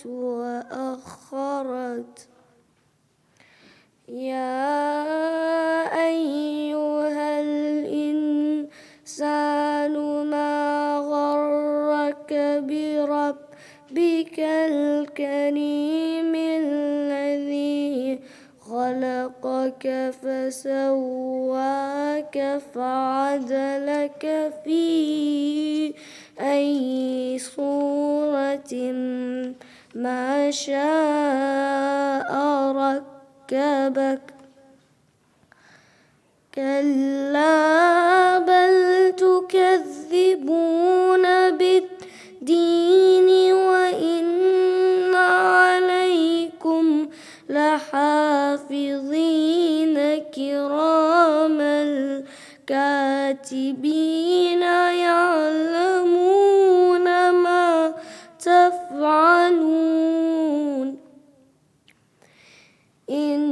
وأخرت يا أيها الإنسان ما غرك بربك الكريم الذي خلقك فسواك فعدلك في أي صورة ما شاء ركبك كلا بل تكذبون بالدين وإن عليكم لحافظين كراما كاتبين يعلمون ما تفعلون إن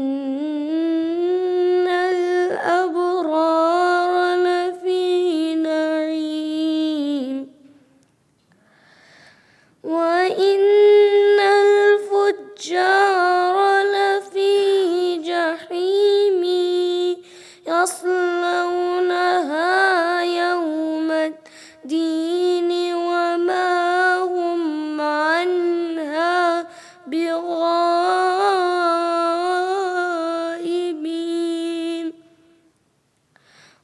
الأبرار لفي نعيم وإن الفجار لفي جحيم يصلونها يوم الدين وما هم عنها بغائبين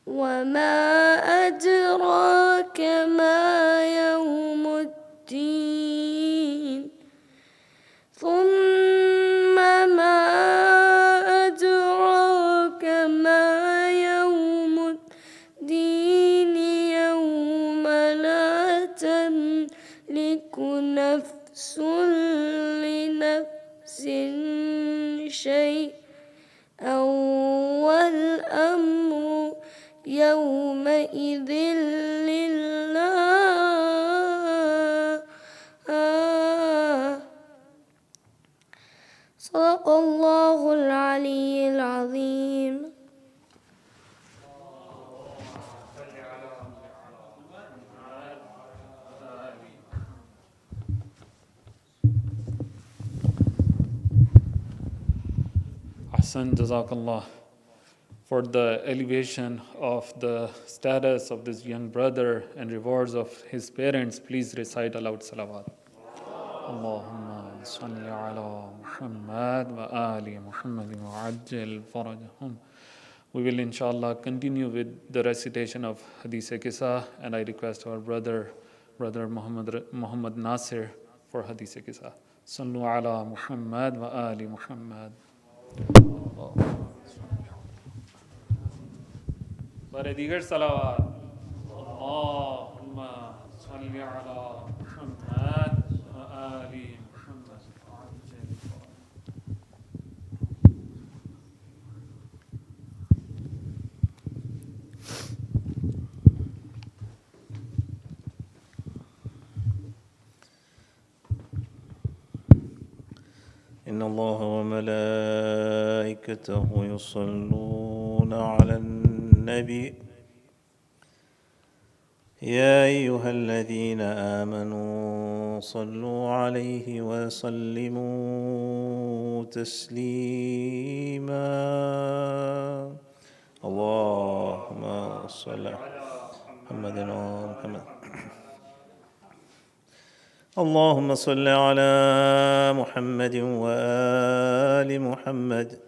وما أدراك ما يوم الدين ثم ما أدراك ما يوم الدين يوم لا تملك نفس لنفس شيئا والأمر يومئذ لله صدق الله العلي العظيم. Hassan, Jazakallah, for the elevation of the status of this young brother and rewards of his parents. Please recite aloud salawat. Allahumma salli ala Muhammad wa ali Muhammad wa ajjal farajahum. We will inshallah continue with the recitation of Hadith Qissa, and I request our brother Muhammad Nasir for Hadith Qissa. Sallu ala Muhammad wa ali Muhammad. Baradigar salawat. Allahumma salli ala Muhammad wa ali Muhammad. إن الله وملائكته يصلون على النبي يا أيها الذين آمنوا صلوا عليه وسلموا تسليما اللهم صل على محمد ومحمد اللهم صل على محمد وآل محمد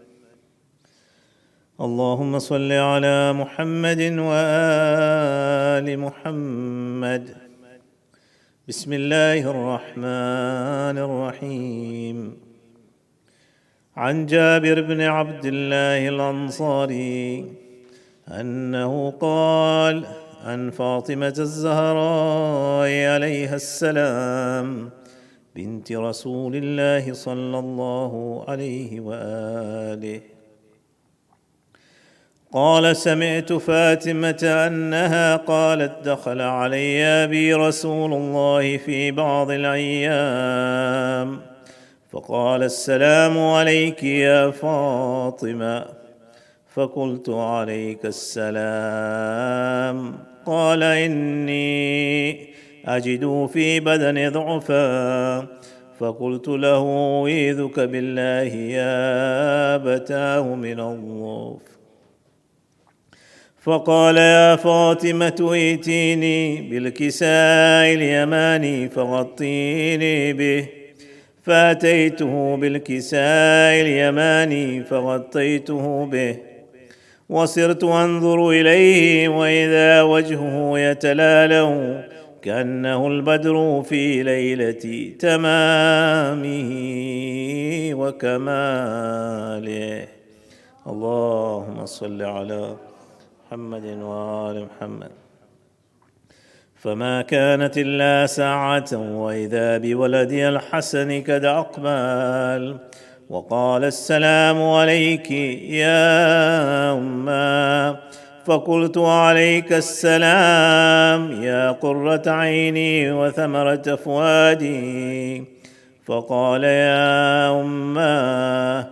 اللهم صل على محمد وآل محمد بسم الله الرحمن الرحيم عن جابر بن عبد الله الأنصاري أنه قال عن فاطمة الزهراء عليها السلام بنت رسول الله صلى الله عليه وآله قال سمعت فاطمة أنها قالت دخل علي أبي رسول الله في بعض الأيام فقال السلام عليك يا فاطمة فقلت عليك السلام قال إني أجد في بدني ضعفا فقلت له: أعيذك بالله يا أبتاه من الضعف. فقال: يا فاطمة ائتيني بالكساء اليماني فغطيني به. فأتيته بالكساء اليماني فغطيته به، وصرت أنظر إليه وإذا وجهه يتلالو كأنه البدر في ليلة تمامه وكماله. اللهم صل على محمد وآل محمد. فما كانت إلا ساعة وإذا بولدي الحسن قد أقبل وقال: السلام عليك يا أمه. فقلت: وعليك السلام يا قرة عيني وثمرة فؤادي. فقال: يا أمه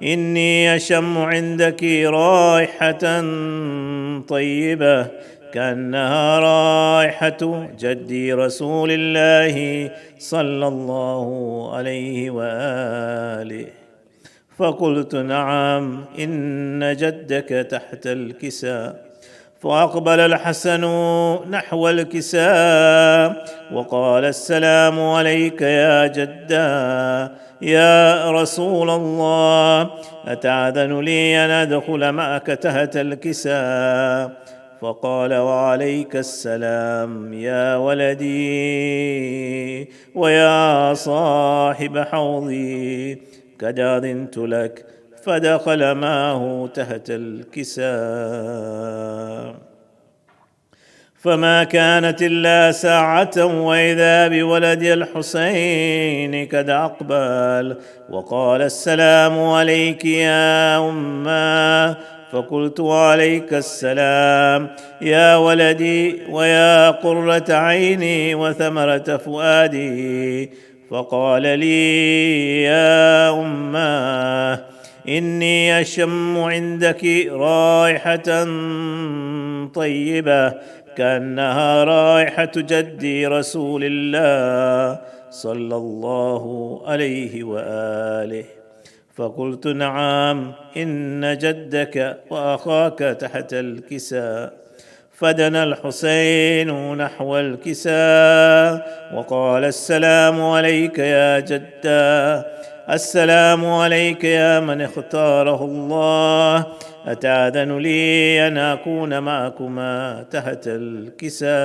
إني أشم عندك رائحة طيبة كأنها رائحة جدي رسول الله صلى الله عليه وآله. فقلت: نعم، إن جدك تحت الكساء. فأقبل الحسن نحو الكساء وقال: السلام عليك يا جدا يا رسول الله، أتأذن لي أن أدخل معك تحت الكساء؟ فقال: وعليك السلام يا ولدي ويا صاحب حوضي، قد أذنت لك. فدخل معه تحت الكساء. فما كانت إلا ساعة وإذا بولد الحسين قد أقبل وقال: السلام عليك يا أمه. فقلت: وعليك السلام يا ولدي ويا قرة عيني وثمرة فؤادي. فقال لي: يا أمه إني أشم عندك رائحة طيبة كأنها رائحة جدي رسول الله صلى الله عليه وآله. فقلت: نعم، إن جدك وأخاك تحت الكساء. فدنا الحسين نحو الكساء وقال: السلام عليك يا جدا، السلام عليك يا من اختاره الله، أتأذن لي أن أكون معكما تحت الكساء؟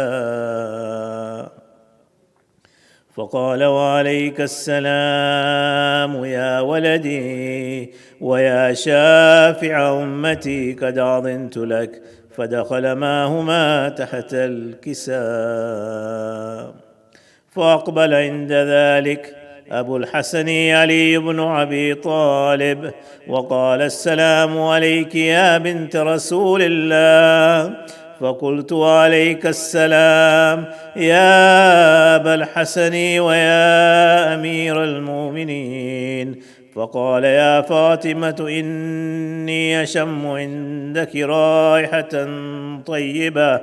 فقال: وعليك السلام يا ولدي ويا شافع أمتي، قد أذنت لك. فدخل معهما تحت الكساء. فأقبل عند ذلك أبو الحسن علي بن أبي طالب وقال: السلام عليك يا بنت رسول الله. فقلت: وعليك السلام يا أبا الحسن ويا أمير المؤمنين. فقال: يا فاطمة إني أشم عندك رائحة طيبة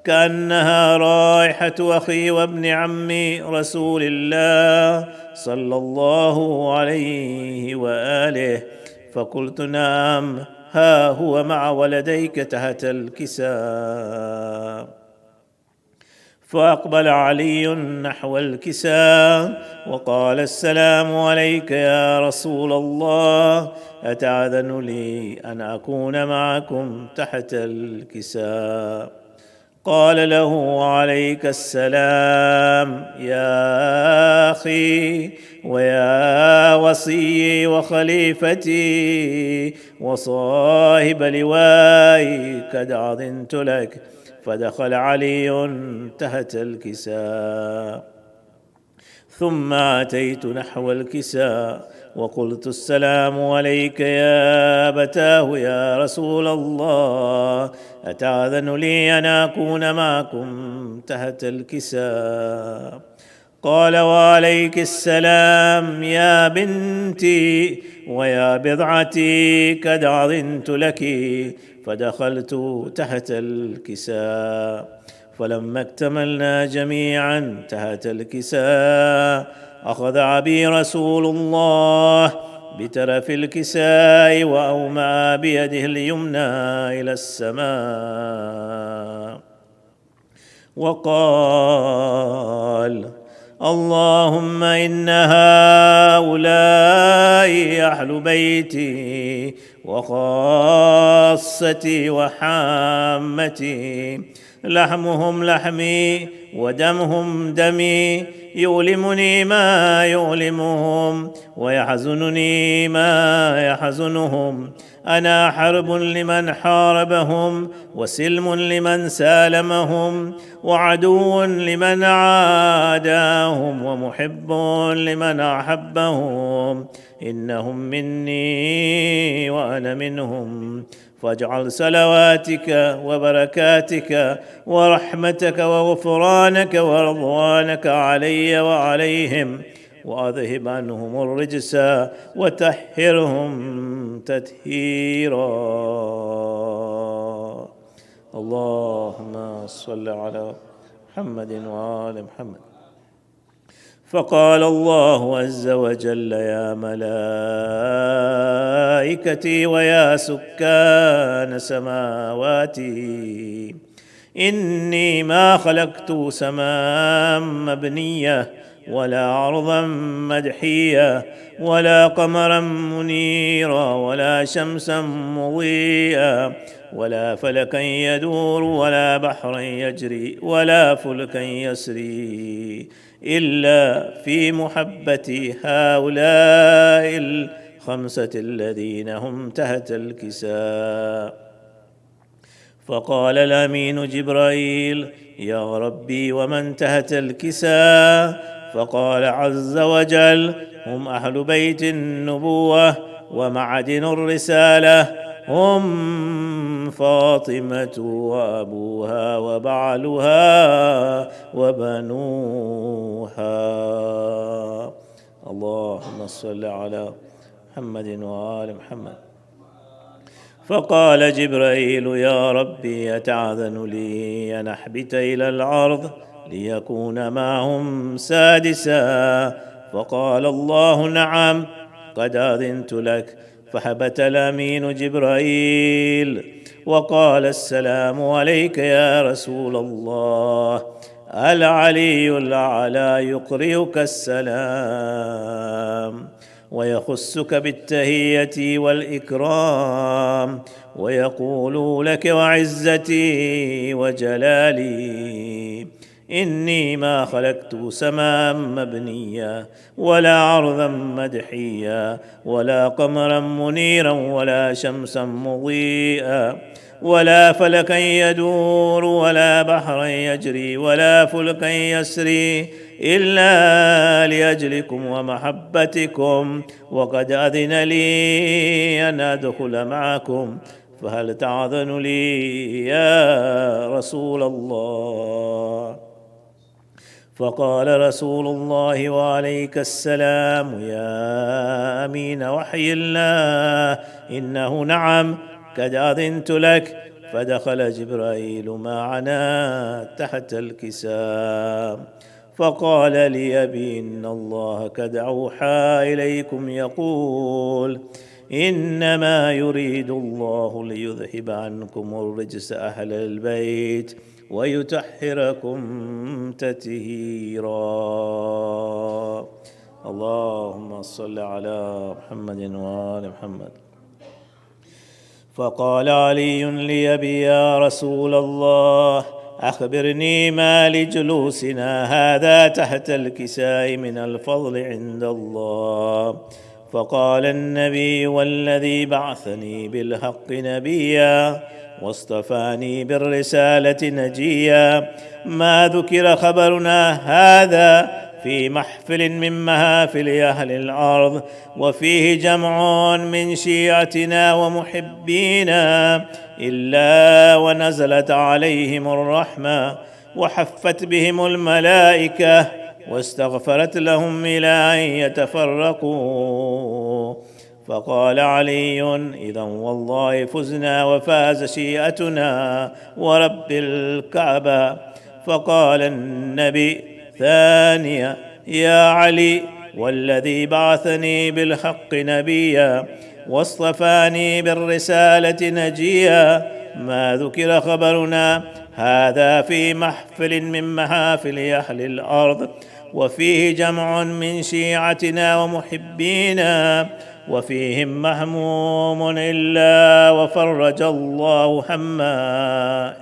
كأنها رائحة أخي وابن عمي رسول الله صلى الله عليه وآله. فقلت: نعم، ها هو مع ولديك تحت الكساء. فأقبل علي نحو الكساء وقال: السلام عليك يا رسول الله، أتأذن لي أن أكون معكم تحت الكساء؟ قال له: وعليك السلام يا أخي ويا وصي وخليفتي وصاحب لوائي، قد أذنت لك. فدخل علي تحت الكساء. ثم أتيت نحو الكساء وقلت: السلام عليك يا أبتاه يا رسول الله، أتأذن لي أن أكون معكم تحت الكساء؟ قال: وعليك السلام يا بنتي ويا بضعتي، قد أذنت لك. فدخلت تحت الكساء. فلما اكتملنا جميعا تحت الكساء أخذ عبي رسول الله بترف الكساء وأومأ بيده اليمنى إلى السماء وقال: اللهم إن هؤلاء أهل بيتي وخاصتي وحامتي، لحمهم لحمي ودمهم دمي، يؤلمني ما يؤلمهم ويحزنني ما يحزنهم. أنا حرب لمن حاربهم وسلم لمن سالمهم وعدو لمن عاداهم ومحب لمن أحبهم. إنهم مني وأنا منهم، فاجعل صلواتك وبركاتك ورحمتك وغفرانك ورضوانك علي وعليهم، وأذهب عنهم الرجس وطهرهم تطهيرا. اللهم صل على محمد وآل محمد. فقال الله عز وجل: يا ملائكتي ويا سكان سماواتي، إني ما خلقت سماء مبنية ولا أرضا مدحية ولا قمرا منيرا ولا شمسا مضيئا ولا فلكا يدور ولا بحرا يجري ولا فلكا يسري إلا في محبة هؤلاء الخمسة الذين هم تحت الكساء. فقال الأمين جبرائيل: يا ربي ومن تحت الكساء؟ فقال عز وجل: هم أهل بيت النبوة ومعدن الرسالة، هم فاطمة وأبوها وبعلها وبنوها. اللهم صل على محمد وآل محمد. فقال جبرائيل: يا ربي أتعذن لي أن أحبت إلى الأرض ليكون معهم سادسا؟ فقال الله: نعم، قد أذنت لك. فهبت الأمين جبرائيل وقال: السلام عليك يا رسول الله. العلي الأعلى يقرئك السلام ويخصك بالتهية والإكرام ويقول لك: وعزتي وجلالي إني ما خلقت سماء مبنيا ولا أرضا مدحيا ولا قمرا منيرا ولا شمسا مضيئا ولا فلكا يدور ولا بحرا يجري ولا فلكا يسري إلا لأجلكم ومحبتكم، وقد أذن لي أن أدخل معكم، فهل تعذن لي يا رسول الله؟ فقال رسول الله وعليك السلام: يا أمين وحي الله، إنه نعم، قد أذنت لك. فدخل جبرائيل معنا تحت الكساء فقال لي أبي: إن الله قد أوحى إليكم يقول: إنما يريد الله ليذهب عنكم الرجس أهل البيت ويطهركم تطهيرا. اللهم صل على محمد وآل محمد. فقال علي لأبي: يا رسول الله، أخبرني ما لجلوسنا هذا تحت الكساء من الفضل عند الله. فقال النبي: والذي بعثني بالحق نبيا واصطفاني بالرسالة نجيا، ما ذكر خبرنا هذا في محفل من محافل أهل الأرض وفيه جمع من شيعتنا ومحبينا إلا ونزلت عليهم الرحمة وحفت بهم الملائكة واستغفرت لهم إلى أن يتفرقوا. فقال علي: إذا والله فزنا وفاز شيعتنا ورب الكعبة. فقال النبي ثانية: يا علي، والذي بعثني بالحق نبيا واصطفاني بالرسالة نجيا، ما ذكر خبرنا هذا في محفل من محافل أهل الأرض، وفيه جمع من شيعتنا ومحبينا، وفيهم محموم إلا وفرج الله همّا،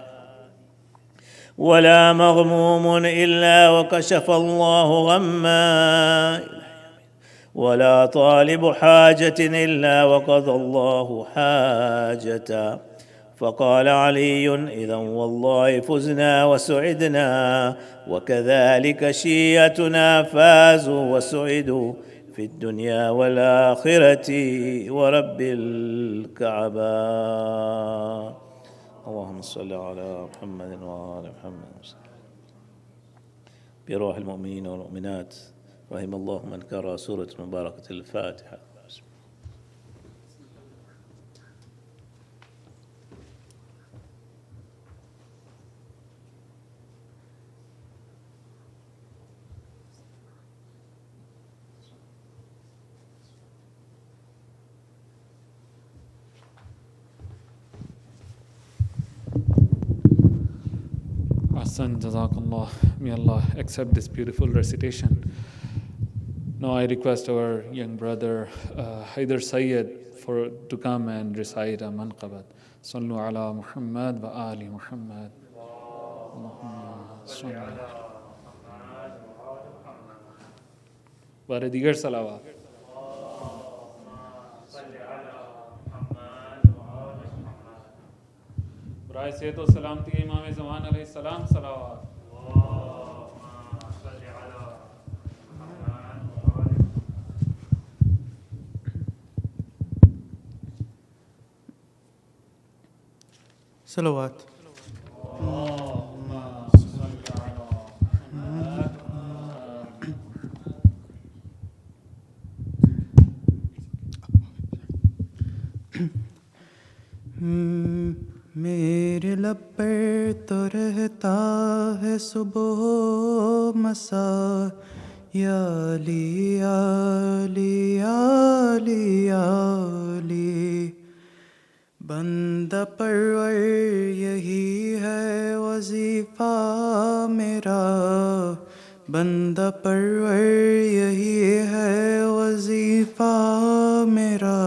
ولا مغموم إلا وكشف الله غمّا، ولا طالب حاجة إلا وقضى الله حاجة. فقال علي: إذن والله فزنا وسعدنا، وكذلك شيعتنا فازوا وسعدوا في الدنيا والآخرة ورب الكعبة. اللهم صل على محمد وآل محمد بروح المؤمنين والمؤمنات. رحم الله من قرأ سورة مباركة الفاتحة. Hassan, Jazakallah. May Allah accept this beautiful recitation. Now I request our young brother Syed to come and recite a manqabat. Sallu ala Muhammad wa ali Muhammad. Bare digar salawat. برائے صحت و سلامتی امام زمان علیہ السلام صلوات. صلوات. میرے لب پر تو رہتا ہے صبح و مساء، یا علی یا علی یا علی یا علی. بندہ پرور یہی ہے وظیفہ میرا، بندہ پرور یہی ہے وظیفہ میرا،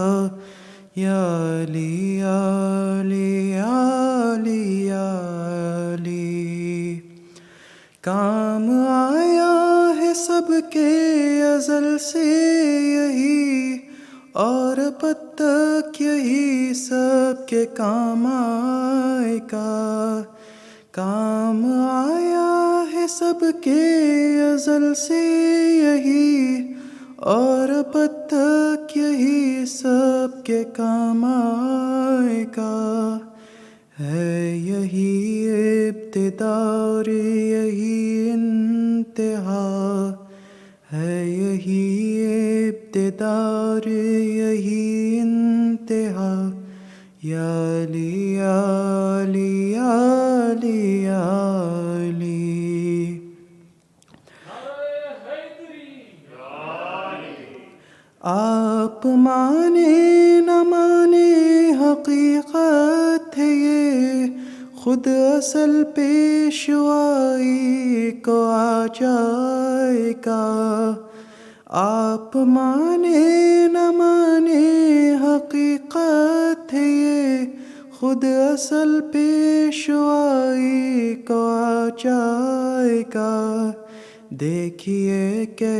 یا علی یا علی یا علی یا علی. کام آیا ہے سب کے ازل سے یہی، اور اب تک یہی سب کے کام آئے گا. کام آیا ہے سب کے ازل سے یہی، اور اب تک یہی سب کے کام آئے گا. ہے یہی ابتدا اور یہی انتہا، ہے یہی ابتدا اور یہی انتہا، یا علی یا علی یا علی یا علی. آپ مانے نہ مانے حقیقت ہے یہ، خود اصل پیشوائی کو آ جائے گا. آپ مانے نہ مانے حقیقت ہے یہ، خود اصل پیشوائی کو آ جائے گا. دیکھیے کہ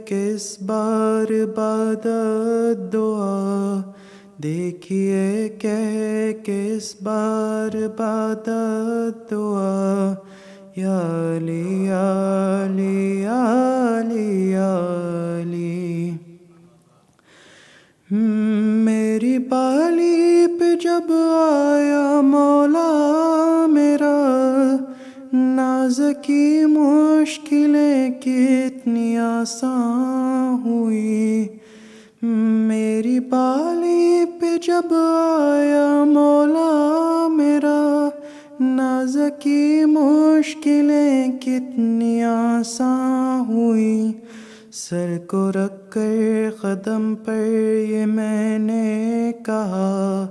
کس بار عبادت دعا، دیکھیے کہ کس بار عبادت دعا، یا علی یا علی یا علی یا علی. میری بالی پہ جب آیا مولا میرا، ناز کی مشکلیں کتنی آسان ہوئی. میری بالی پہ جب آیا مولا میرا، ناز کی مشکلیں کتنی آسان ہوئی، سر کو رکھ کر قدم پر یہ میں نے کہا،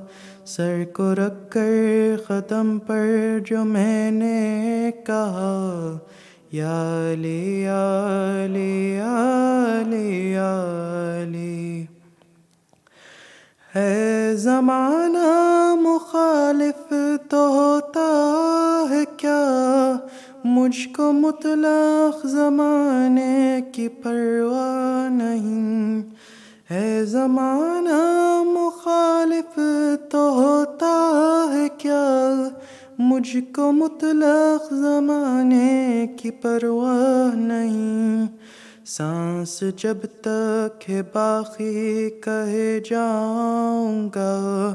سر کو رکھ کر قدم پر جو میں نے کہا، یا علی یا علی یا علی یا علی۔ ہے زمانہ مخالف تو ہوتا ہے کیا، مجھ کو مطلق زمانے کی پرواہ نہیں، ہے زمانہ مخالف تو ہوتا ہے کیا، مجھ کو مطلق زمانے کی پرواہ نہیں، سانس جب تک ہے باقی کہے جاؤں گا،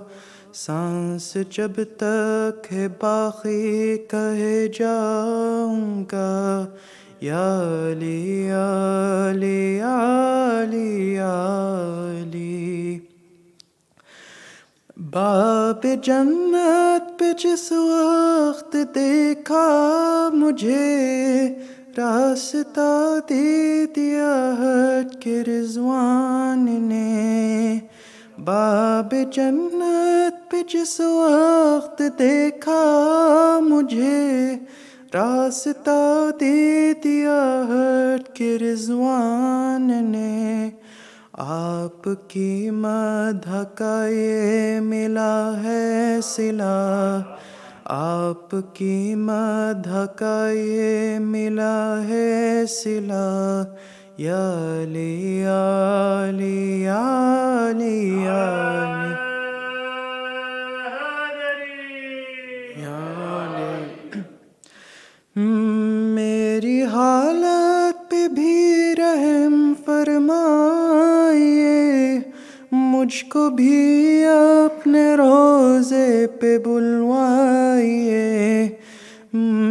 سانس جب تک ہے باقی کہے جاؤں گا، یا علی یا علی یا علی یا علی۔ باب جنت پہ جس وقت دیکھا مجھے، راستہ دے دیا ہٹ کے رضوان نے، باب جنت پہ جس وقت دیکھا مجھے، راستہ دے دیا ہٹ کے رضوان نے، آپ کی مدح کا یہ ملا ہے صلہ، آپ کی مدح کا یہ ملا ہے صلہ، یا علی یا علی یا علی یا علی یا علی۔ میری حالت پہ بھی رحم فرمائیے، مجھ کو بھی اپنے روضے پہ بلوائیے،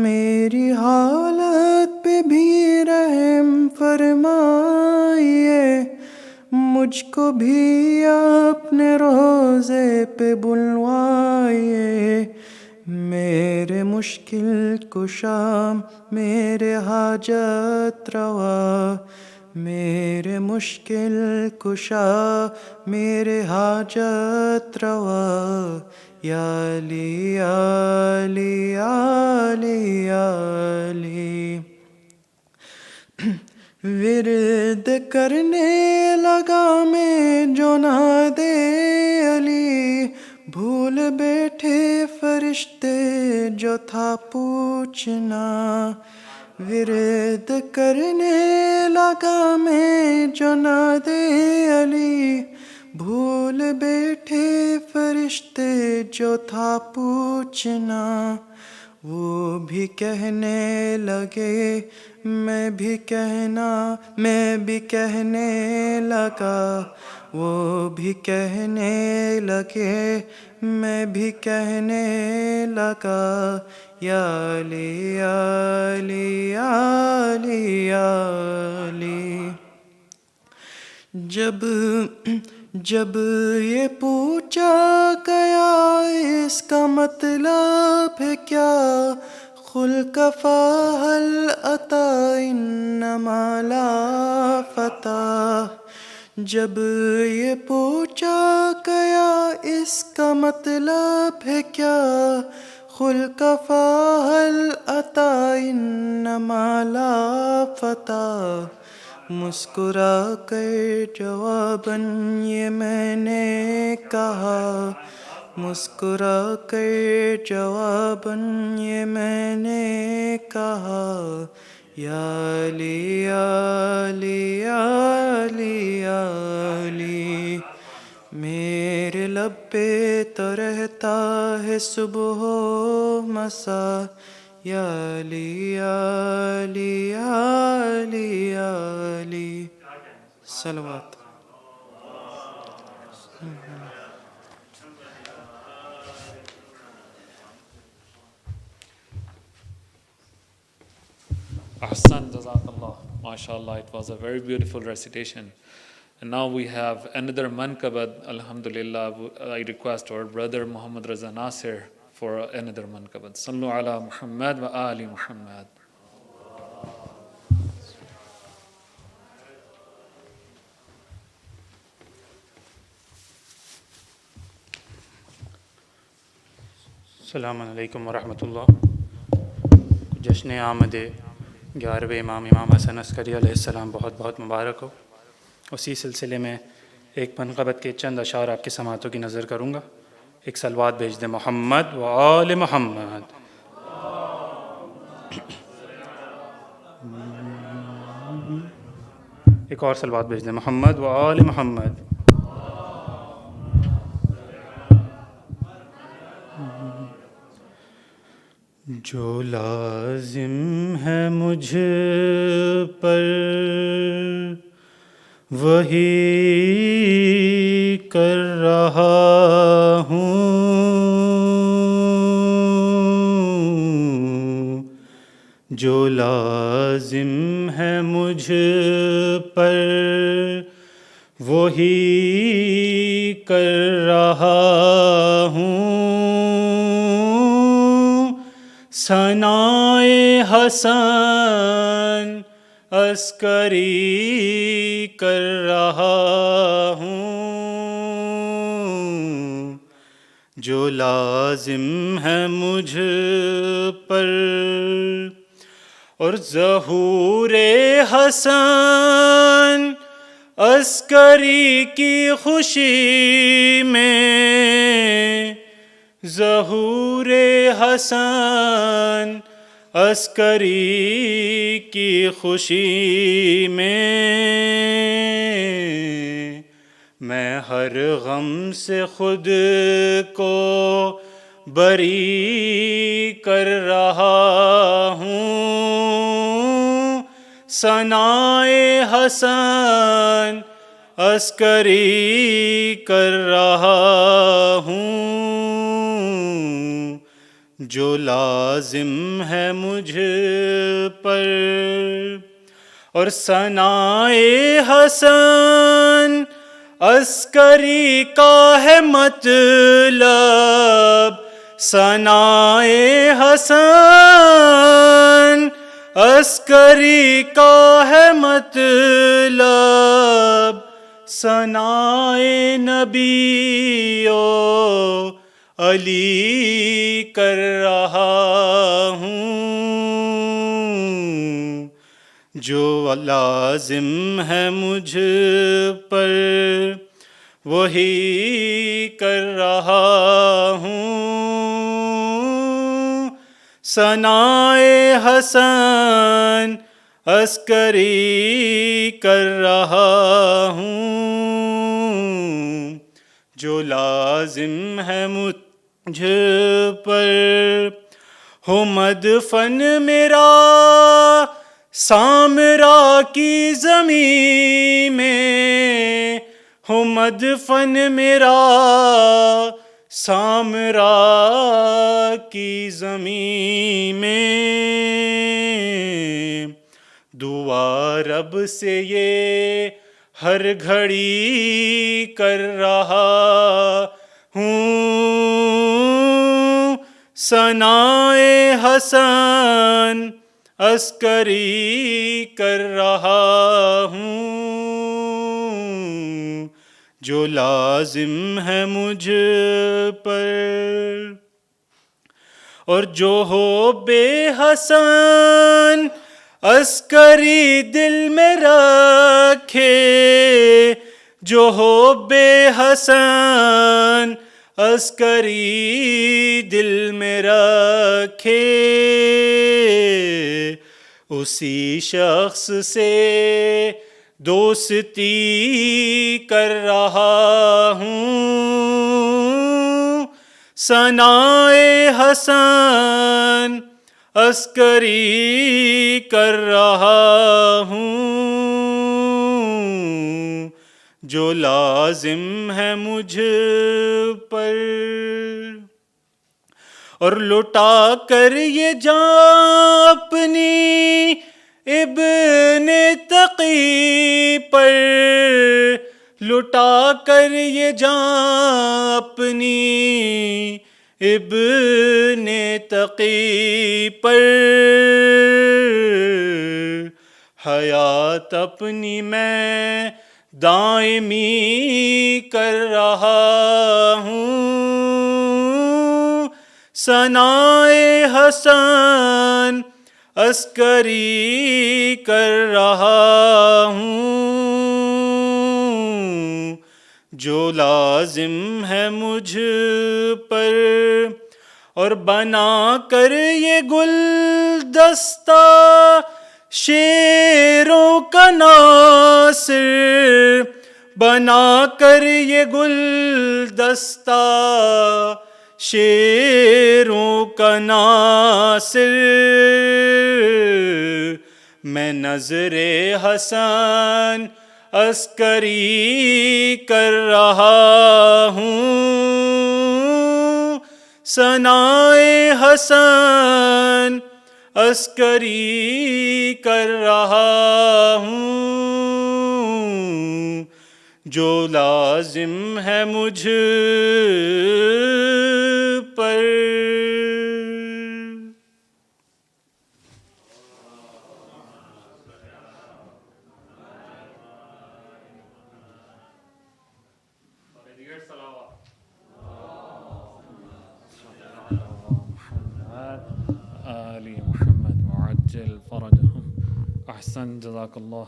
میری حالت پہ بھی رحم فرمائیے، مجھ کو بھی اپنے روضے پہ بلوائیے، میرے مشکل کشا میرے حاجت روا، میرے مشکل کشا میرے حاجت روا، یا علی یا علی یا علی یا علی۔ ورد کرنے لگا میں جو نادے علی، بھول بیٹھے فرشتے جو تھا پوچھنا، ورد کرنے لگا میں جو نادے علی، بھول بیٹھے فرشتے جو تھا پوچھنا، وہ بھی کہنے لگے میں بھی کہنے لگا، وہ بھی کہنے لگے میں بھی کہنے لگا، یا علی یا علی یا علی یا علی۔ جب یہ پوچھا گیا اس کا مطلب ہے کیا، قل کفا هل أتى انما لا فتح، جب یہ پوچھا گیا اس کا مطلب ہے کیا، قل کفا هل أتى انما لا فتح، مسکرا کر جواباً یہ میں نے کہا، مسکرا کر جواباً یہ میں نے کہا، یا علی یا علی یا علی یا علی۔ میرے لب پہ تو رہتا ہے صبح و مسا، یا علی یا علی یا علی یا علی۔ صلوات۔ Hassan, Jazakallah. MashaAllah, it was a very beautiful recitation. And now we have another manqabad, Alhamdulillah. I request our brother Muhammad Raza Nasir for another manqabat. Sallu ala Muhammad wa ali Muhammad. السلام علیکم ورحمۃ اللہ۔ جشن آمد 11ویں امام حسن عسکری علیہ السلام بہت بہت مبارک ہو۔ اسی سلسلے میں ایک منقبت کے چند اشعار آپ کی سماعتوں کی نظر کروں گا۔ ایک صلوات بھیج دیں محمد و آل محمد۔ ایک اور صلوات بھیج دیں محمد و آل محمد۔ جو لازم ہے مجھ پر وہی کر رہا ہوں، جو لازم ہے مجھ پر وہی کر رہا ہوں، ثنائے حسن عسکری کر رہا ہوں، جو لازم ہے مجھ پر، اور ظہور حسن عسکری کی خوشی میں، ظہور حسن عسکری کی خوشی میں ہر غم سے خود کو بری کر رہا ہوں، ثنائے حسن عسکری کر رہا ہوں، جو لازم ہے مجھ پر، اور ثنائے حسن عسکری کا ہے مطلب، ثنائے حسن عسکری کا ہے مطلب، ثنائے نبی و علی کر رہا ہوں، جو لازم ہے مجھ پر وہی کر رہا ہوں، ثنائے حسن عسکری کر رہا ہوں، جو لازم ہے مجھ پر، ہو مدفن میرا سامرا کی زمین میں، ہو مدفن میرا سامرا کی زمین میں، دعا رب سے یہ ہر گھڑی کر رہا ہوں، ثنائے حسن عسکری کر رہا ہوں، جو لازم ہے مجھ پر، اور جو ہو بے حسن عسکری دل میں رکھے، جو ہو بے حسن عسکری دل میں رکھے، اسی شخص سے دوستی کر رہا ہوں، ثنائے حسن عسکری کر رہا ہوں، جو لازم ہے مجھ پر، اور لٹا کر یہ جان اپنی ابن تقی پر، لٹا کر یہ جان اپنی ابن تقی پر حیات اپنی میں دائمی کر رہا ہوں، ثنائے حسن عسکری کر رہا ہوں، جو لازم ہے مجھ پر اور بنا کر یہ گلدستہ شعروں کا ناصر، بنا کر یہ گلدستہ شعروں کا ناصر، میں نظر حسن عسکری کر رہا ہوں، ثنائے حسن عسکری کر رہا ہوں، جو لازم ہے مجھ پر۔ آل محمد وعجل فرجهم. Ahsan, Jazakallah.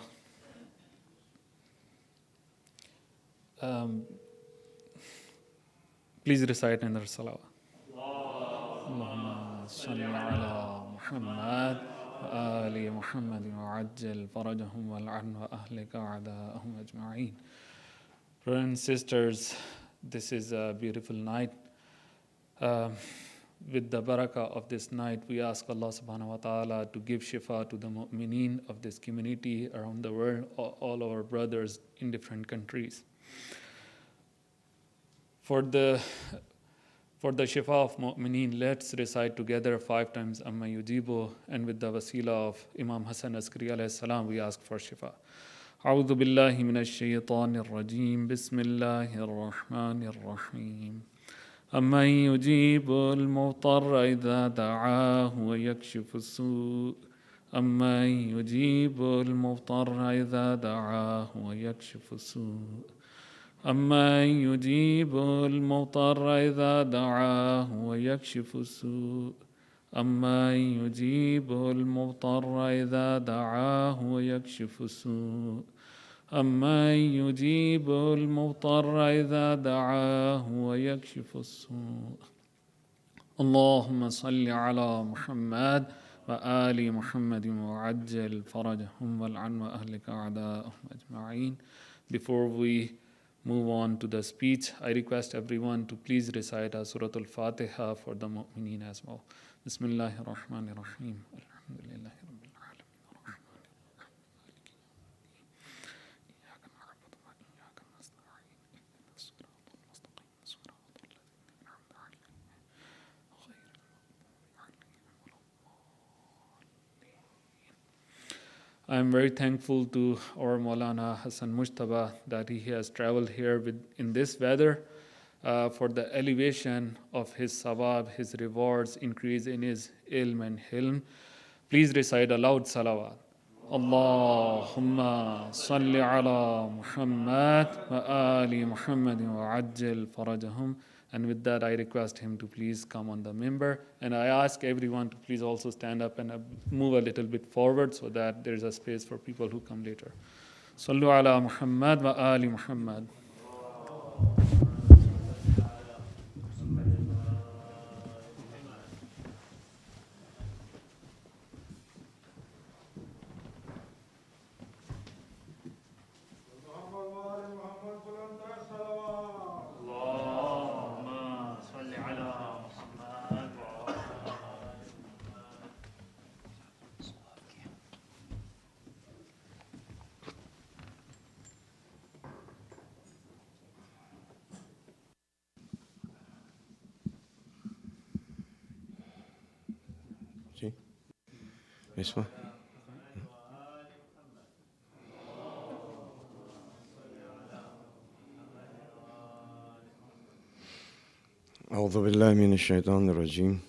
Please recite another salawat. Allahumma salli ala Muhammad wa ali Muhammad wa'ajjal farajahum wal'an wa ahlika a'da'ahum ajma'in. Brothers and sisters, this is a beautiful night. With the barakah of this night, we ask Allah subhanahu wa ta'ala to give shifa to the mu'mineen of this community around the world, all our brothers in different countries. For the shifa of mu'mineen, let's recite together 5 times Amma Yujibu, and with the wasila of Imam Hassan Askari alayhi salam, we ask for shifa. A'udhu billahi minash shaytanir rajim. Bismillahir rahmanir rahim. أَمَّن يُجِيبُ الْمُضْطَرَّ إِذَا دَعَاهُ وَيَكْشِفُ السُّوءَ أَمَّن يُجِيبُ الْمُضْطَرَّ إِذَا دَعَاهُ وَيَكْشِفُ السُّوءَ أَمَّن يُجِيبُ الْمُضْطَرَّ إِذَا دَعَاهُ وَيَكْشِفُ السُّوءَ أَمَّن يُجِيبُ الْمُضْطَرَّ إِذَا دَعَاهُ وَيَكْشِفُ السُّوءَ أَمَّن يُجِيبُ الْمُضْطَرَّ إِذَا دَعَاهُ وَيَكْشِفُ السُّوءَ. اللهم صل على محمد وآل محمد وعجل فرجهم والعن وأهلك أعداءهم أجمعين. Before we move on to the speech, I request everyone to please recite Surah Al-Fatiha for the mu'mineen as well. Bismillahir Rahmanir Rahim. Alhamdulillahi Rabbil Alamin. I am very thankful to our Molana Hassan Mujtaba that he has traveled here in this weather for the elevation of his sawab, his rewards, increase in his ilm and hilm. Please recite aloud salawat. Allahumma salli ala Muhammad wa ali Muhammad wa ajjal farajahum. And with that, I request him to please come on the minbar. And I ask everyone to please also stand up and move a little bit forward so that there is a space for people who come later. Sallu ala Muhammad wa ali Muhammad. اسمع أعوذ بالله من الشيطان الرجيم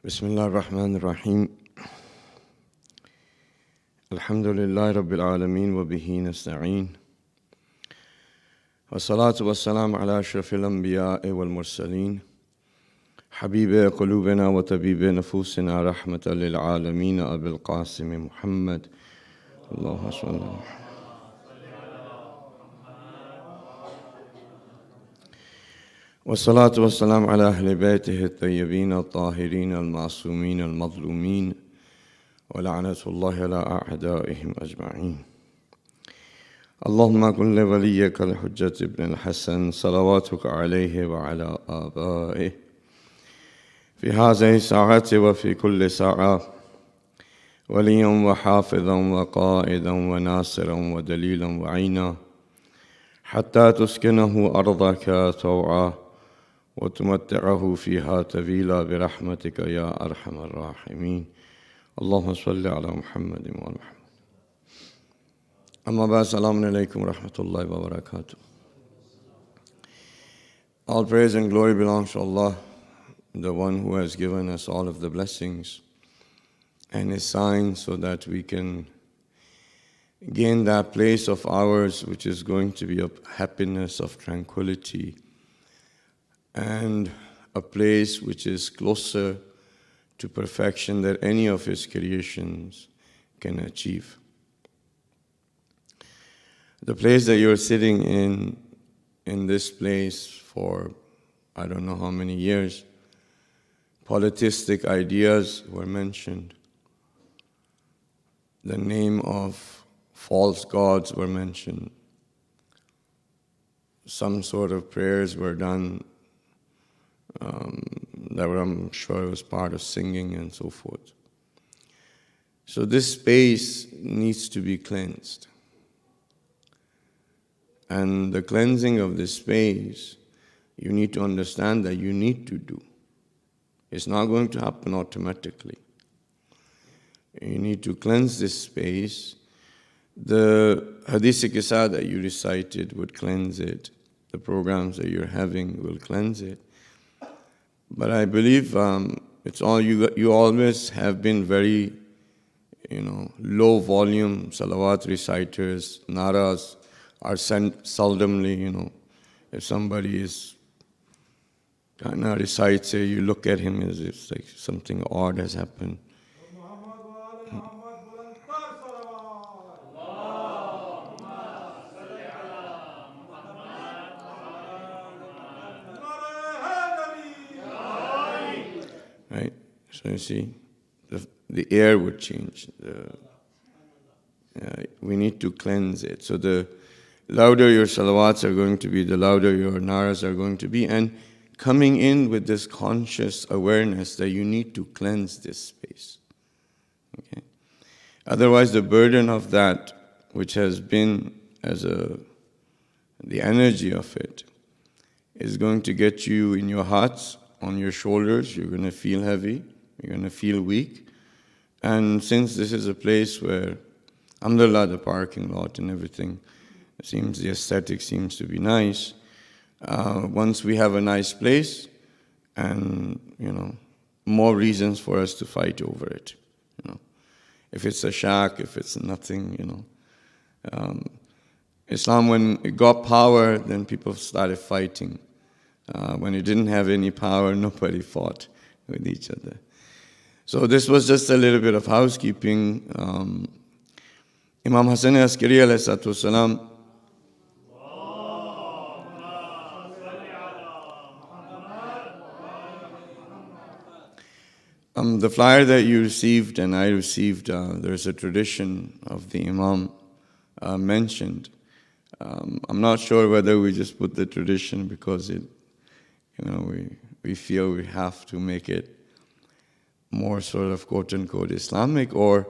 بسم الله الرحمن الرحيم الحمد لله رب العالمين وبه نستعين والصلاة والسلام على أشرف الأنبياء والمرسلين حبيب قلوبنا وطبيب نفوسنا رحمة للعالمين أبي القاسم محمد اللهم صل على محمد والصلاة والسلام على أهل بيته الطيبين الطاهرين المعصومين المظلومين ولعنة الله على أعدائهم أجمعين اللهم كن لوليك الحجة ابن الحسن صلواتك عليه وعلى آبائه في هذه الساعة وفي كل ساعة وليا وحافظا وقائدا وناصرا ودليلا وعينا حتى تسكنه أرضك طوعا وتمتعه فيها طويلا برحمتك يا أرحم الراحمين اللهم صل على محمد وعلى محمد أما بعد السلام عليكم ورحمة الله وبركاته. All praise and glory belongs to Allah, the one who has given us all of the blessings and His signs so that we can gain that place of ours which is going to be of happiness, of tranquility, and a place which is closer to perfection than any of His creations can achieve. The place that you're sitting in this place for I don't know how many years, polytheistic ideas were mentioned. The name of false gods were mentioned. Some sort of prayers were done that were, I'm sure, was part of singing and so forth. So this space needs to be cleansed. And the cleansing of this space, you need to understand that you need to do. It's not going to happen automatically. You need to cleanse this space. The hadith qissa that you recited would cleanse it. The programs that you're having will cleanse it. But I believe it's all you always have been very, low volume salawat reciters. Naras are seldomly, if somebody is kind of recites it, you look at him as if like something odd has happened. Right? So you see, the air would change. We need to cleanse it. So the louder your salawats are going to be, the louder your naras are going to be, and coming in with this conscious awareness that you need to cleanse this space. Okay? Otherwise, the burden of that, which has been the energy of it, is going to get you in your hearts, on your shoulders. You're going to feel heavy. You're going to feel weak. And since this is a place where, alhamdulillah, the parking lot and everything, the aesthetic seems to be nice. Once we have a nice place, and more reasons for us to fight over it. If it's a shack, if it's nothing, Islam, when it got power, then people started fighting. When it didn't have any power, nobody fought with each other. So this was just a little bit of housekeeping. Imam Hasan al-Askari alayhi salam, the flyer that you received and I received, there's a tradition of the Imam mentioned. I'm not sure whether we just put the tradition because we feel we have to make it more sort of quote-unquote Islamic, or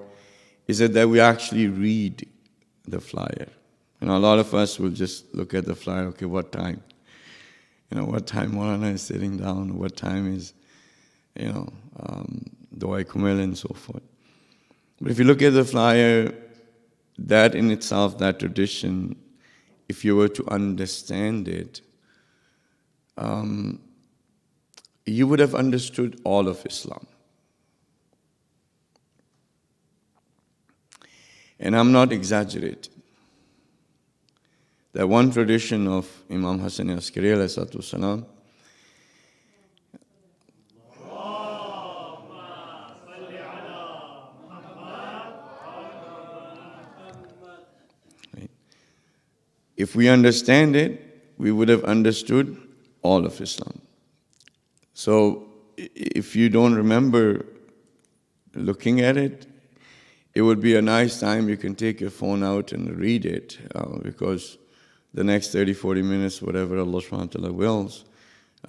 is it that we actually read the flyer? A lot of us will just look at the flyer, okay, what time? What time Molana is sitting down, what time is, Dua Kumel and so forth. But if you look at the flyer, that in itself, that tradition, if you were to understand it, you would have understood all of Islam. And I'm not exaggerating. That one tradition of Imam Hasan al-Askari alayhi salam, if we understand it, we would have understood all of Islam. So if you don't remember looking at it, it would be a nice time. You can take your phone out and read it, because the next 30, 40 minutes, whatever Allah subhanahu wa ta'ala wills,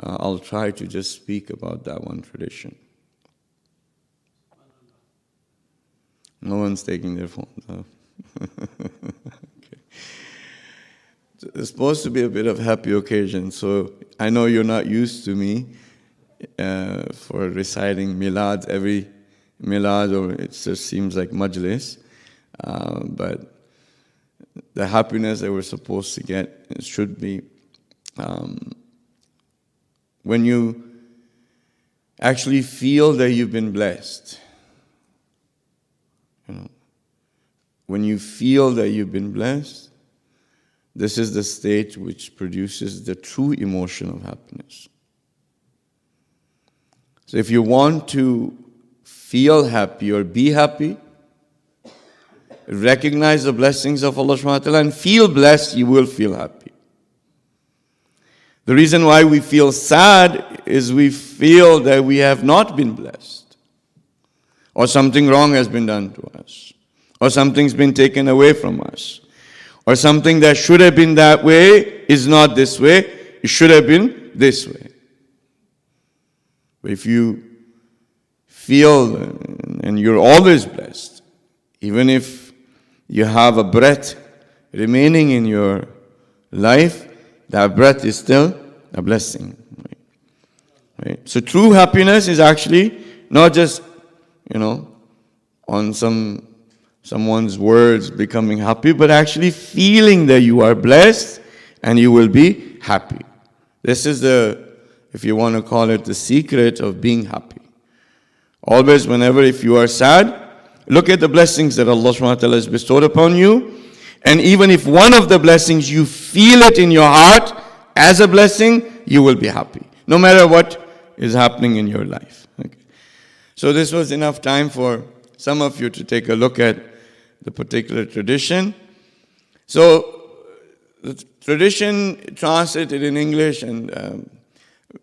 I'll try to just speak about that one tradition. No one's taking their phones off. Okay. It's supposed to be a bit of happy occasion, so I know you're not used to me for reciting milad every milad, or it just seems like majlis, but the happiness that we're supposed to get, it should be when you actually feel that you've been blessed. When you feel that you've been blessed, this is the state which produces the true emotion of happiness. So if you want to feel happy or be happy, recognize the blessings of Allah subhanahu wa ta'ala and feel blessed, you will feel happy. The reason why we feel sad is we feel that we have not been blessed, or something wrong has been done to us, or something's been taken away from us, or something that should have been that way is not this way, it should have been this way. But if you feel, and you're always blessed, even if you have a breath remaining in your life, that breath is still a blessing. Right? So true happiness is actually not just, on someone's words becoming happy, but actually feeling that you are blessed and you will be happy. This is if you want to call it, the secret of being happy. Always, whenever if you are sad, look at the blessings that Allah subhanahu wa ta'ala has bestowed upon you. And even if one of the blessings you feel it in your heart as a blessing, you will be happy, no matter what is happening in your life. Okay. So this was enough time for some of you to take a look at the particular tradition. So the tradition translated in English, and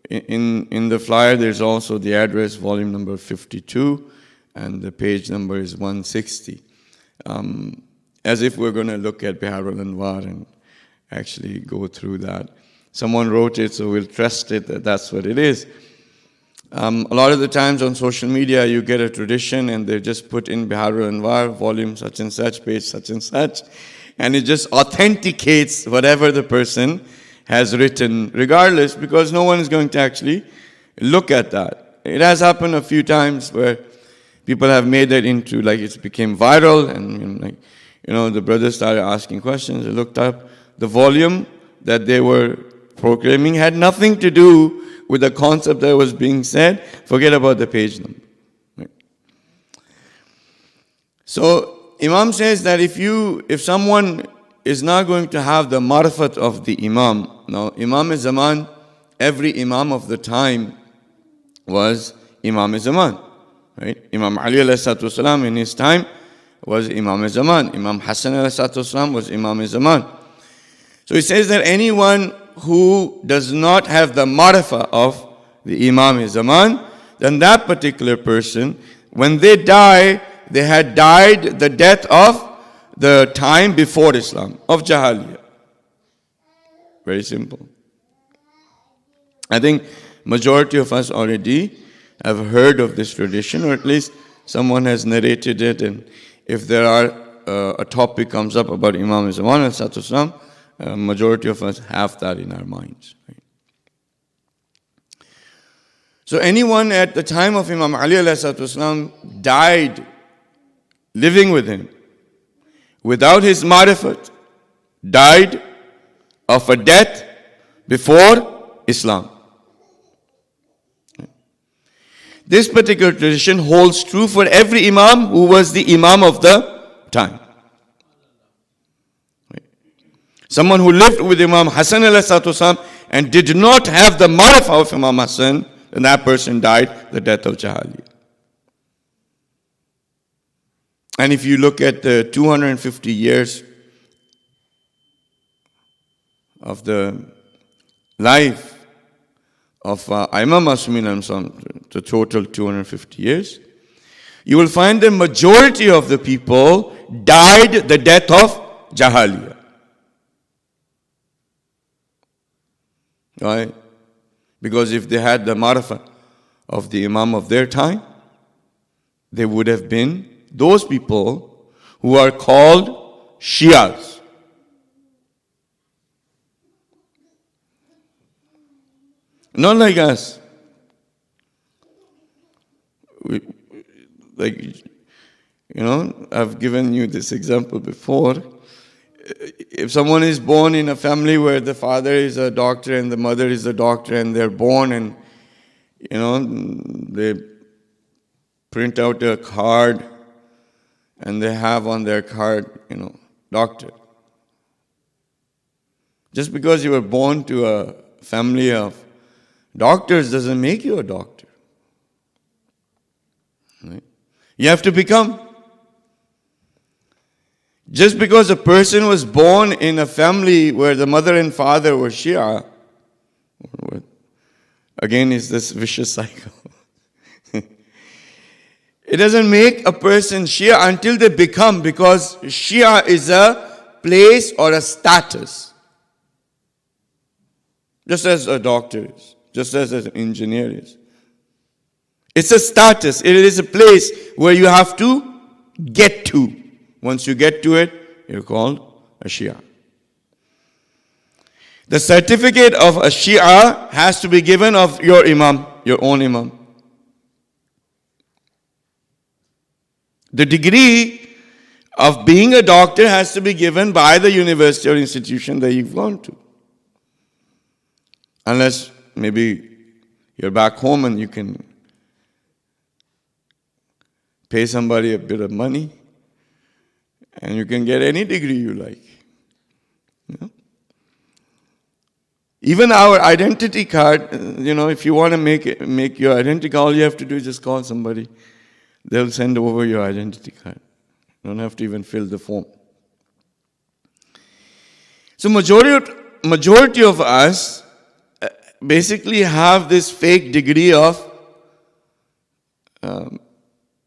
in the flyer there's also the address, volume number 52, and the page number is 160. As if we're going to look at Biharul Anwar and actually go through that. Someone wrote it, so we'll trust it that that's what it is. A lot of the times on social media, you get a tradition and they just put in Biharul Anwar, volume such and such, page such and such, and it just authenticates whatever the person has written, regardless, because no one is going to actually look at that. It has happened a few times where people have made that into, like, it became viral, and the brothers started asking questions. They looked up. The volume that they were proclaiming had nothing to do with the concept that was being said. Forget about the page number. Right. So Imam says that if someone is not going to have the marifat of the Imam, now Imam-e-Zaman, every Imam of the time was Imam-e-Zaman. Right? Imam Ali alayhi salam in his time was Imam-e-Zaman. Imam Hasan alayhi salam was Imam-e-Zaman. So he says that anyone who does not have the marifah of the Imam-e-Zaman, then that particular person, when they die, they had died the death of the time before Islam, of Jahiliyyah. Very simple. I think majority of us already have heard of this tradition, or at least someone has narrated it, and if there are a topic comes up about Imam-e-Zaman al-Islam, majority of us have that in our minds. Right? So anyone at the time of Imam Ali alayhi died living with him without his marifat, died of a death before Islam. This particular tradition holds true for every Imam who was the Imam of the time. Someone who lived with Imam Hassan ﷺ and did not have the marifah of Imam Hassan, then that person died the death of Jahiliyyah. And if you look at the 250 years of the life of Imam Masumin, the total 250 years, you will find the majority of the people died the death of Jahiliyyah. Right? Because if they had the marifah of the Imam of their time, they would have been those people who are called Shias. Not like us. I've given you this example before. If someone is born in a family where the father is a doctor and the mother is a doctor, and they're born and, they print out a card and they have on their card, doctor. Just because you were born to a family of doctors doesn't make you a doctor. Right? You have to become. Just because a person was born in a family where the mother and father were Shia, again is this vicious cycle. It doesn't make a person Shia until they become, because Shia is a place or a status. Just as a doctor is, just as an engineer is. It's a status. It is a place where you have to get to. Once you get to it, you're called a Shia. The certificate of a Shia has to be given of your Imam, your own Imam. The degree of being a doctor has to be given by the university or institution that you've gone to. Unless maybe you're back home and you can pay somebody a bit of money and you can get any degree you like. Even our identity card, if you want to make your identity card, all you have to do is just call somebody. They'll send over your identity card. You don't have to even fill the form. So majority of us basically have this fake degree of,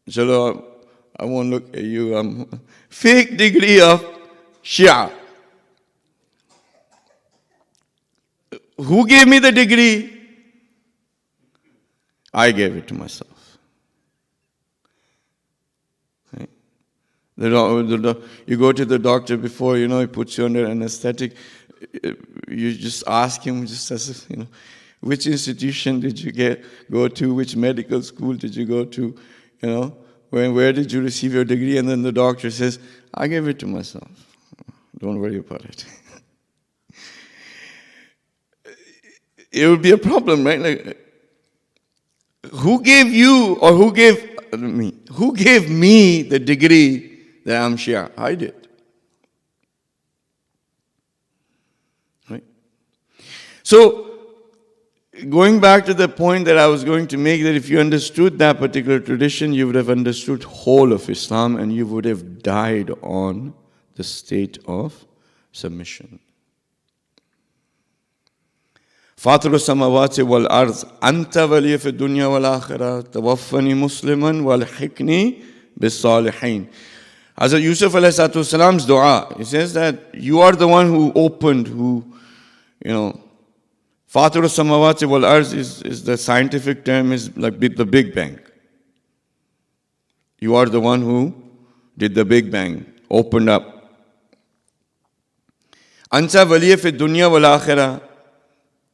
Chalo, I won't look at you, fake degree of Shia. Who gave me the degree? I gave it to myself. You go to the doctor before, he puts you under anesthetic. You just ask him, just as which institution did you go to? Which medical school did you go to? Where did you receive your degree? And then the doctor says, I gave it to myself. Don't worry about it. It would be a problem, right? Like, who gave you or who gave me? Who gave me the degree that I'm Shia? I did. Right? So, going back to the point that I was going to make, that if you understood that particular tradition, you would have understood whole of Islam and you would have died on the state of submission. فاطر السماوات والأرض أنت ولي في الدنيا والآخرة توفني مسلما والحقني بالصالحين. Hazrat Yusuf alayhi salam's dua, he says that you are the one who opened, Fatir al-Samawati wal-Arz is the scientific term, is like the Big Bang. You are the one who did the Big Bang, opened up. Anta waliya fi dunya wal-akhirah.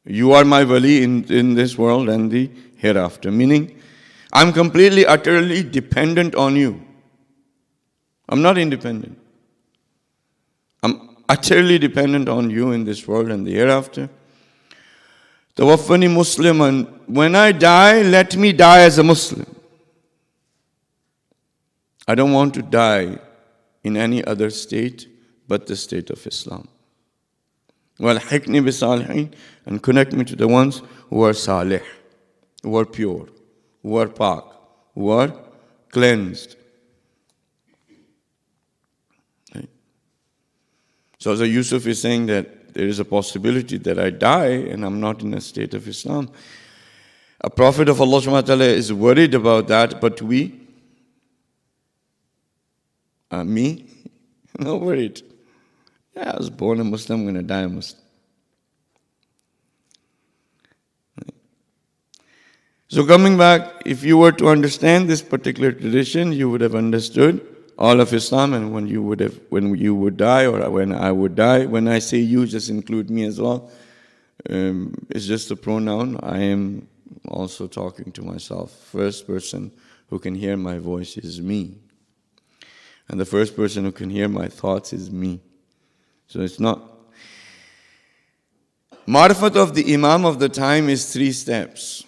You are my wali in this world and the hereafter. Meaning, I'm completely, utterly dependent on you. I'm not independent. I'm utterly dependent on you in this world and the hereafter. Tawaffani Musliman. When I die, let me die as a Muslim. I don't want to die in any other state but the state of Islam. وَالْحِقْنِي بِالصَّالِحِينَ, and connect me to the ones who are salih, who are pure, who are pak, who are cleansed. Right? So as Yusuf is saying that there is a possibility that I die and I'm not in a state of Islam. A prophet of Allah subhanahu wa ta'ala is worried about that, but me, not worried. Yeah, I was born a Muslim, I'm going to die a Muslim. So coming back, if you were to understand this particular tradition, you would have understood all of Islam, and when you would die, or when I would die, when I say you, just include me as well. It's just a pronoun. I am also talking to myself. First person who can hear my voice is me. And the first person who can hear my thoughts is me. So it's not. Marifat of the Imam of the time is 3 steps.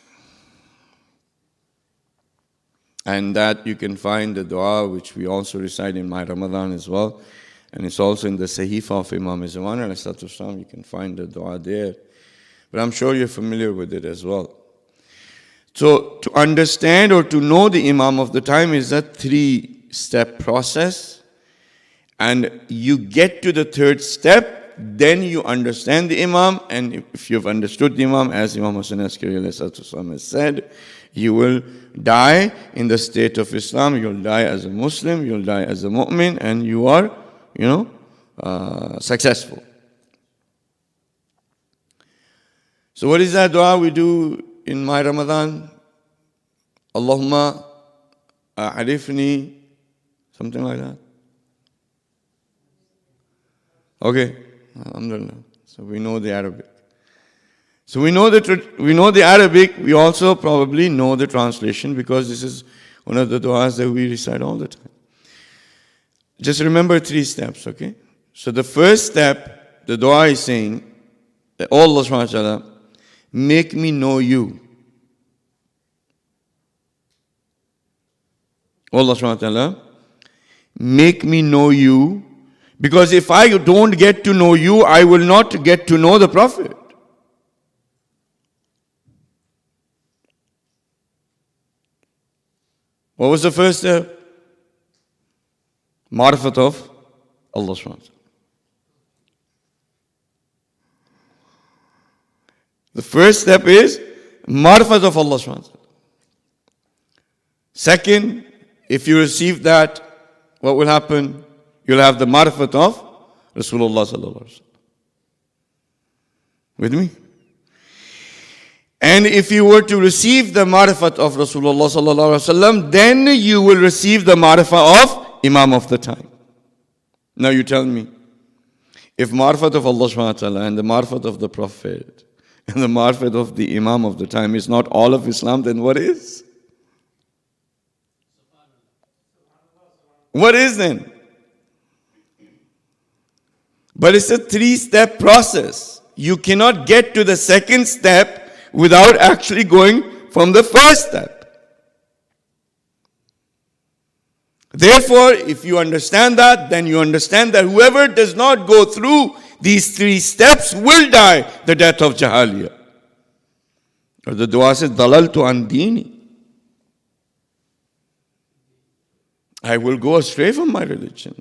And that you can find the dua which we also recite in my Ramadan as well. And it's also in the Sahifa of Imam Zaman alayhi. You can find the dua there. But I'm sure you're familiar with it as well. So to understand or to know the Imam of the time is a 3-step process. And you get to the 3rd step, then you understand the Imam. And if you've understood the Imam, as Imam Hassan al-Askari has said, you will die in the state of Islam, you'll die as a Muslim, you'll die as a mu'min, and you are, successful. So what is that dua we do in my Ramadan? Allahumma a'rifni, something like that. Okay, alhamdulillah. So we know the Arabic. So we know the Arabic, we also probably know the translation, because this is one of the du'as that we recite all the time. Just remember 3 steps, okay? So the first step, the dua is saying that, oh Allah subhanahu wa ta'ala, make me know you. Oh Allah subhanahu wa ta'ala, make me know you, because if I don't get to know you, I will not get to know the Prophet. What was the first step? Marifat of Allah subhanahu wa ta'ala. The first step is marifat of Allah subhanahu wa ta'ala. Second, if you receive that, what will happen? You'll have the marifat of Rasulullah sallallahu alaihi wasallam. With me? And if you were to receive the marifat of Rasulullah sallallahu alaihi wasallam, then you will receive the marifat of Imam of the time. Now you tell me, if marifat of Allah subhanahu wa ta'ala and the marifat of the Prophet and the marifat of the Imam of the time is not all of Islam, then what is? What is then? But it's a 3-step process. You cannot get to the 2nd step without actually going from the 1st step. Therefore, if you understand that, then you understand that whoever does not go through these 3 steps will die the death of Jahaliya. Or the dua says, Dalaltu an dini. I will go astray from my religion.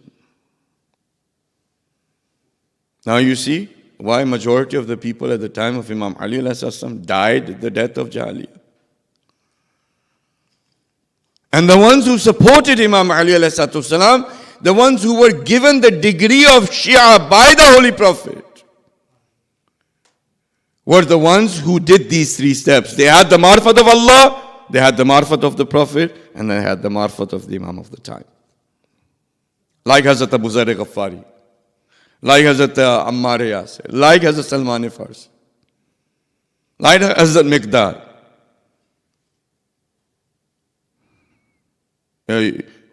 Now you see why majority of the people at the time of Imam Ali died the death of Jahiliyyah. And the ones who supported Imam Ali the ones who were given the degree of Shia by the Holy Prophet, were the ones who did these 3 steps. They had the marifat of Allah, they had the marifat of the Prophet, and they had the marifat of the Imam of the time. Like Hazrat Abu Zarr Ghaffari, like Hazrat Ammar Yasir, like Hazrat Salman Farsi, like Hazrat Miqdad.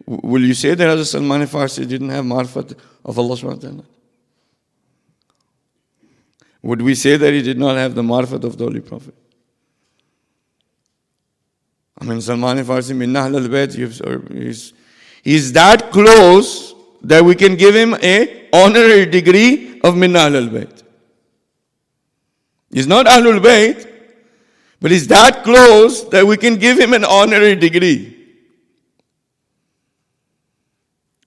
Will you say that Hazrat Salman Farsi didn't have marifat of Allah subhanahu wa ta'ala? Would we say that he did not have the marifat of the Holy Prophet? I mean, Salman Farsi, Minna Ahlul Bayt, he's that close that we can give him an honorary degree of Minna Ahlul Bayt. He's not Ahlul Bayt, but he's that close that we can give him an honorary degree.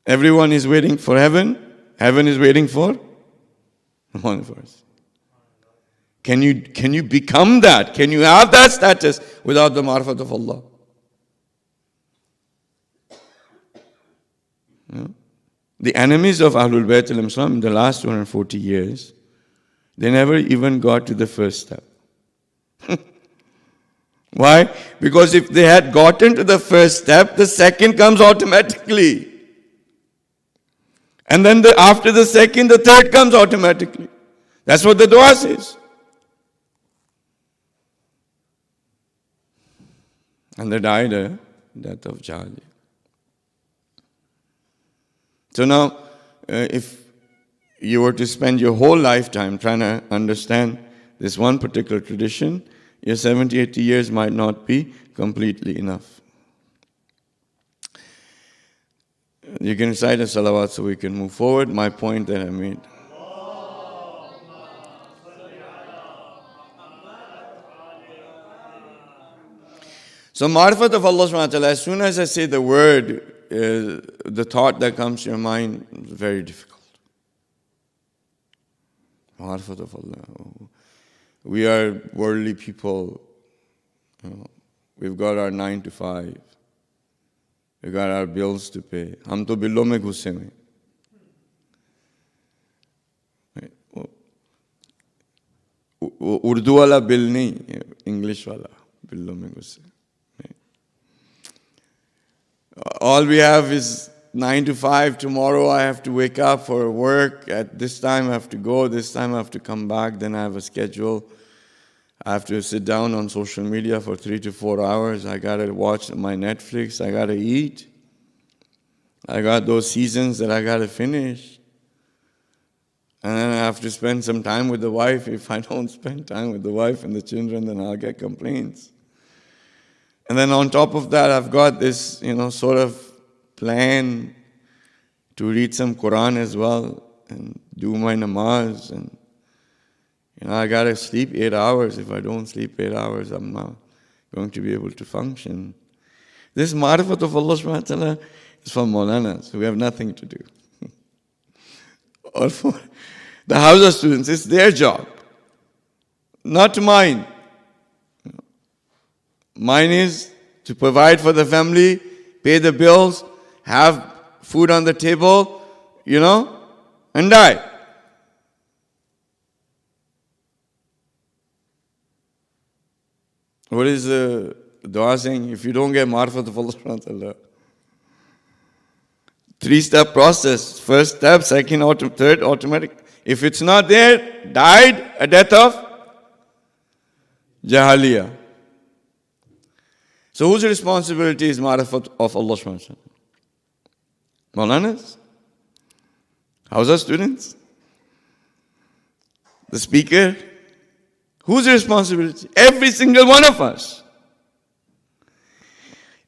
Everyone is waiting for heaven. Heaven is waiting for Salman Farsi. Can you become that? Can you have that status without the marifat of Allah? Yeah. The enemies of Ahlul Bayt al-Islam in the last 240 years, they never even got to the first step. Why? Because if they had gotten to the first step, the second comes automatically. And then after the second, the third comes automatically. That's what the dua says. And they died a death of Jahiliyyah. So now, if you were to spend your whole lifetime trying to understand this one particular tradition, your 70, 80 years might not be completely enough. You can recite a salawat so we can move forward. My point that I made. So marifat of Allah subhanahu wa ta'ala, as soon as I say the word, the thought that comes to your mind is very difficult. Marifat of Allah. We are worldly people. We've got our 9 to 5. We've got our bills to pay. Hum to billon mein ghusse mein. Urdu wala bill nahi, English wala billon mein ghusse. All we have is 9 to 5. Tomorrow I have to wake up for work. At this time I have to go. This time I have to come back. Then I have a schedule. I have to sit down on social media for 3 to 4 hours. I got to watch my Netflix. I got to eat. I got those seasons that I got to finish. And then I have to spend some time with the wife. If I don't spend time with the wife and the children, then I'll get complaints. And then on top of that, I've got this, sort of plan to read some Quran as well and do my namaz. And, I got to sleep 8 hours. If I don't sleep 8 hours, I'm not going to be able to function. This marifat of Allah subhanahu wa ta'ala is for Molana, so we have nothing to do. Or for the Hausa students, it's their job, not mine. Mine is to provide for the family, pay the bills, have food on the table, and die. What is the dua saying? If you don't get marifat of Allah subhanahu wa ta'ala, 3-step process. First step, second, third, automatic. If it's not there, died a death of Jahiliyyah. So whose responsibility is marifat of Allah subhanahu wa ta'ala? Molanas? Hausa students? The speaker? Whose responsibility? Every single one of us.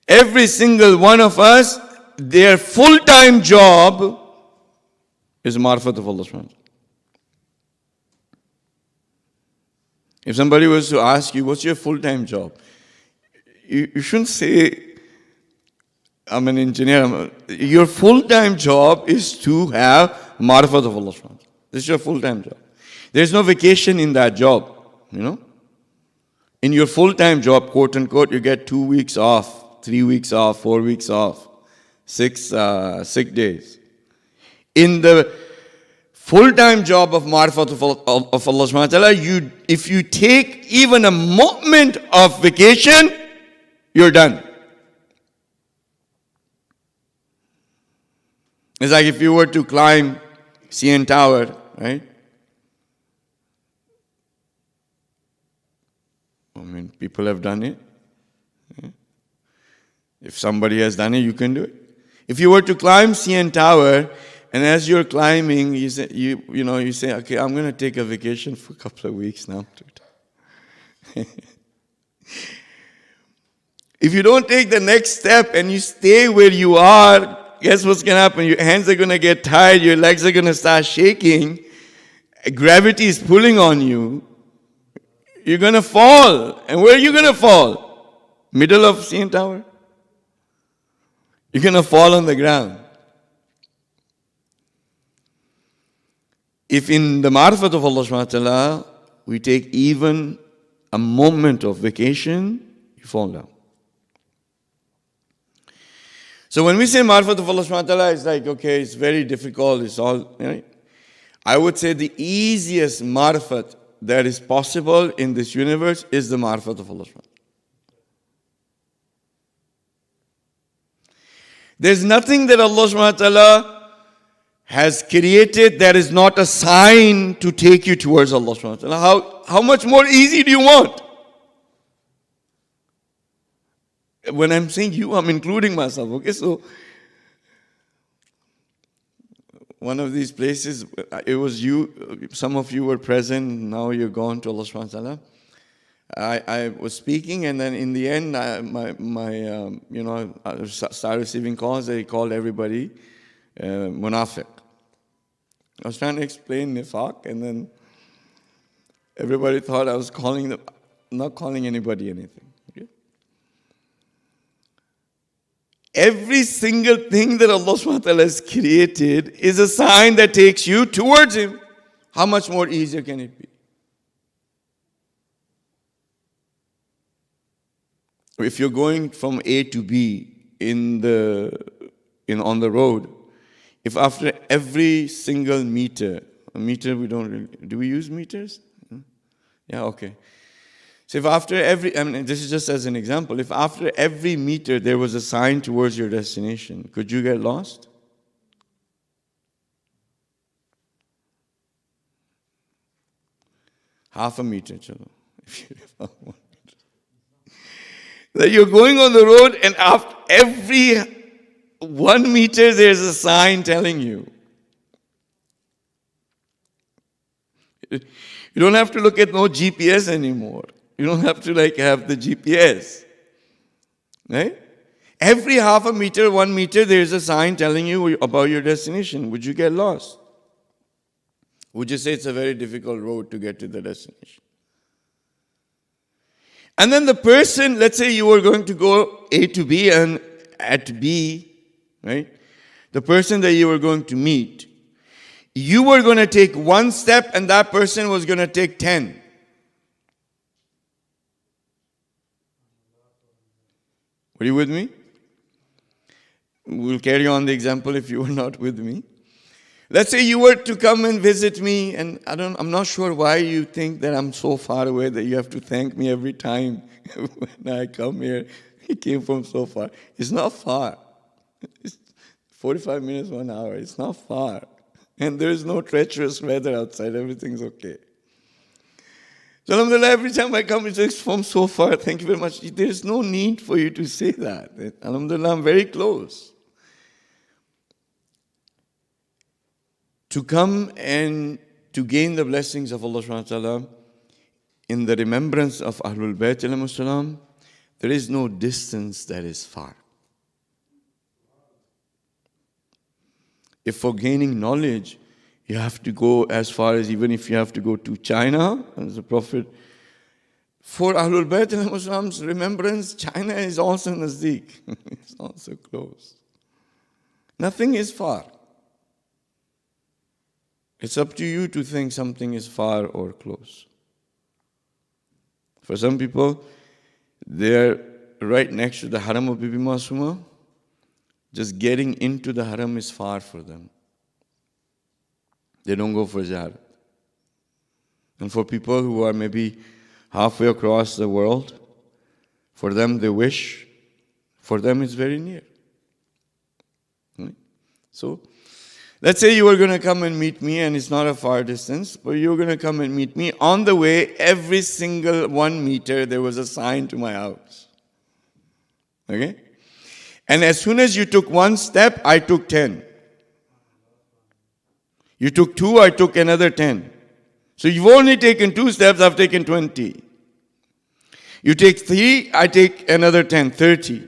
Every single one of us, their full-time job is marifat of Allah subhanahu wa ta'ala. If somebody was to ask you, what's your full-time job? You shouldn't say, I'm an engineer. Your full-time job is to have marifat of Allah subhanahu wa ta'ala. This is your full-time job. There's no vacation in that job, In your full-time job, quote unquote, you get 2 weeks off, 3 weeks off, 4 weeks off, 6 sick days. In the full-time job of marifat of Allah subhanahu wa ta'ala, if you take even a moment of vacation, you're done. It's like if you were to climb CN Tower, right? I mean, people have done it. If somebody has done it, you can do it. If you were to climb CN Tower And as you're climbing, you say, okay, I'm going to take a vacation for a couple of weeks now. If you don't take the next step and you stay where you are, guess what's going to happen? Your hands are going to get tired, your legs are going to start shaking, gravity is pulling on you, you're going to fall. And where are you going to fall? Middle of CN Tower? You're going to fall on the ground. If in the ma'rifat of Allah subhanahu wa ta'ala, we take even a moment of vacation, you fall down. So when we say ma'rifat of Allah subhanahu wa ta'ala, it's like, okay, it's very difficult, it's all, right? I would say the easiest ma'rifat that is possible in this universe is the ma'rifat of Allah subhanahu wa ta'ala. There's nothing that Allah subhanahu wa ta'ala has created that is not a sign to take you towards Allah subhanahu wa ta'ala. How much more easy do you want? When I'm saying you, I'm including myself. Okay, so one of these places, it was you, some of you were present, now you're gone to Allah subhanahu wa ta'ala. I was speaking, and then in the end, I started receiving calls. They called everybody munafiq. I was trying to explain nifaq, and then everybody thought I was calling them, not calling anybody anything. Okay? Every single thing that Allah subhanahu wa ta'ala has created is a sign that takes you towards Him. How much more easier can it be? If you're going from A to B on the road, if after every single meter, a meter we don't really, do we use meters? Yeah, okay. So if after this is just as an example, if after every meter there was a sign towards your destination, could you get lost? Half a meter, chalo. That you're going on the road, and after every 1 meter there's a sign telling you. You don't have to look at no GPS anymore. You don't have to have the GPS. Right? Every half a meter, 1 meter, there's a sign telling you about your destination. Would you get lost? Would you say it's a very difficult road to get to the destination? And then the person, let's say you were going to go A to B, and at B, right? The person that you were going to meet, you were going to take 1 step and that person was going to take 10. Were you with me? We'll carry on the example if you were not with me. Let's say you were to come and visit me, and I'm not sure why you think that I'm so far away that you have to thank me every time when I come here. He came from so far. It's not far. It's 45 minutes, 1 hour. It's not far. And there is no treacherous weather outside. Everything's okay. So alhamdulillah, every time I come, it's from so far. Thank you very much. There's no need for you to say that. Alhamdulillah, I'm very close. To come and to gain the blessings of Allah subhanahu wa ta'ala in the remembrance of Ahlul Bayt alayhimus salam, there is no distance that is far. If for gaining knowledge, you have to go as far as, even if you have to go to China, as the Prophet, for Ahlul Bayt alayhimus salam's remembrance, China is also nazdeek. It's also close. Nothing is far. It's up to you to think something is far or close. For some people, they're right next to the haram of Bibi Masuma. Just getting into the haram is far for them. They don't go for ziyarat. And for people who are maybe halfway across the world, for them they wish, for them it's very near. Right? So, let's say you were going to come and meet me, and it's not a far distance, but you were going to come and meet me. On the way, every single 1 meter, there was a sign to my house. Okay? And as soon as you took 1 step, I took 10. You took 2, I took another 10. So you've only taken 2 steps, I've taken 20. You take 3, I take another 10, 30.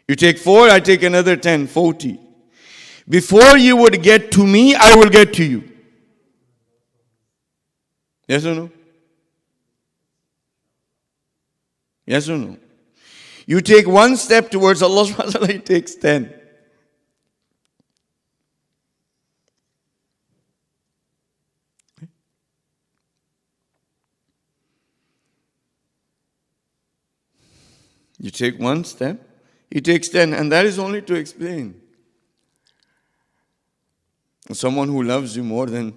You take 4, I take another 10, 40. Before you would get to me, I will get to you. Yes or no? Yes or no? You take 1 step towards Allah subhanahu wa ta'ala, He takes 10. You take 1 step, He takes 10, and that is only to explain. Someone who loves you more than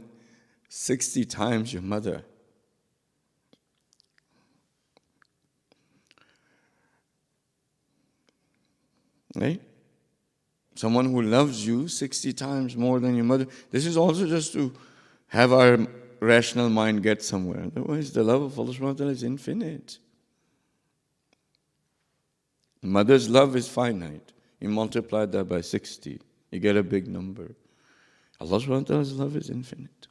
60 times your mother. Right? Someone who loves you 60 times more than your mother. This is also just to have our rational mind get somewhere. Otherwise, the love of Allah subhanahu wa ta'ala is infinite. Mother's love is finite. You multiply that by 60, you get a big number. Allah subhanahu wa ta'ala's love is infinite.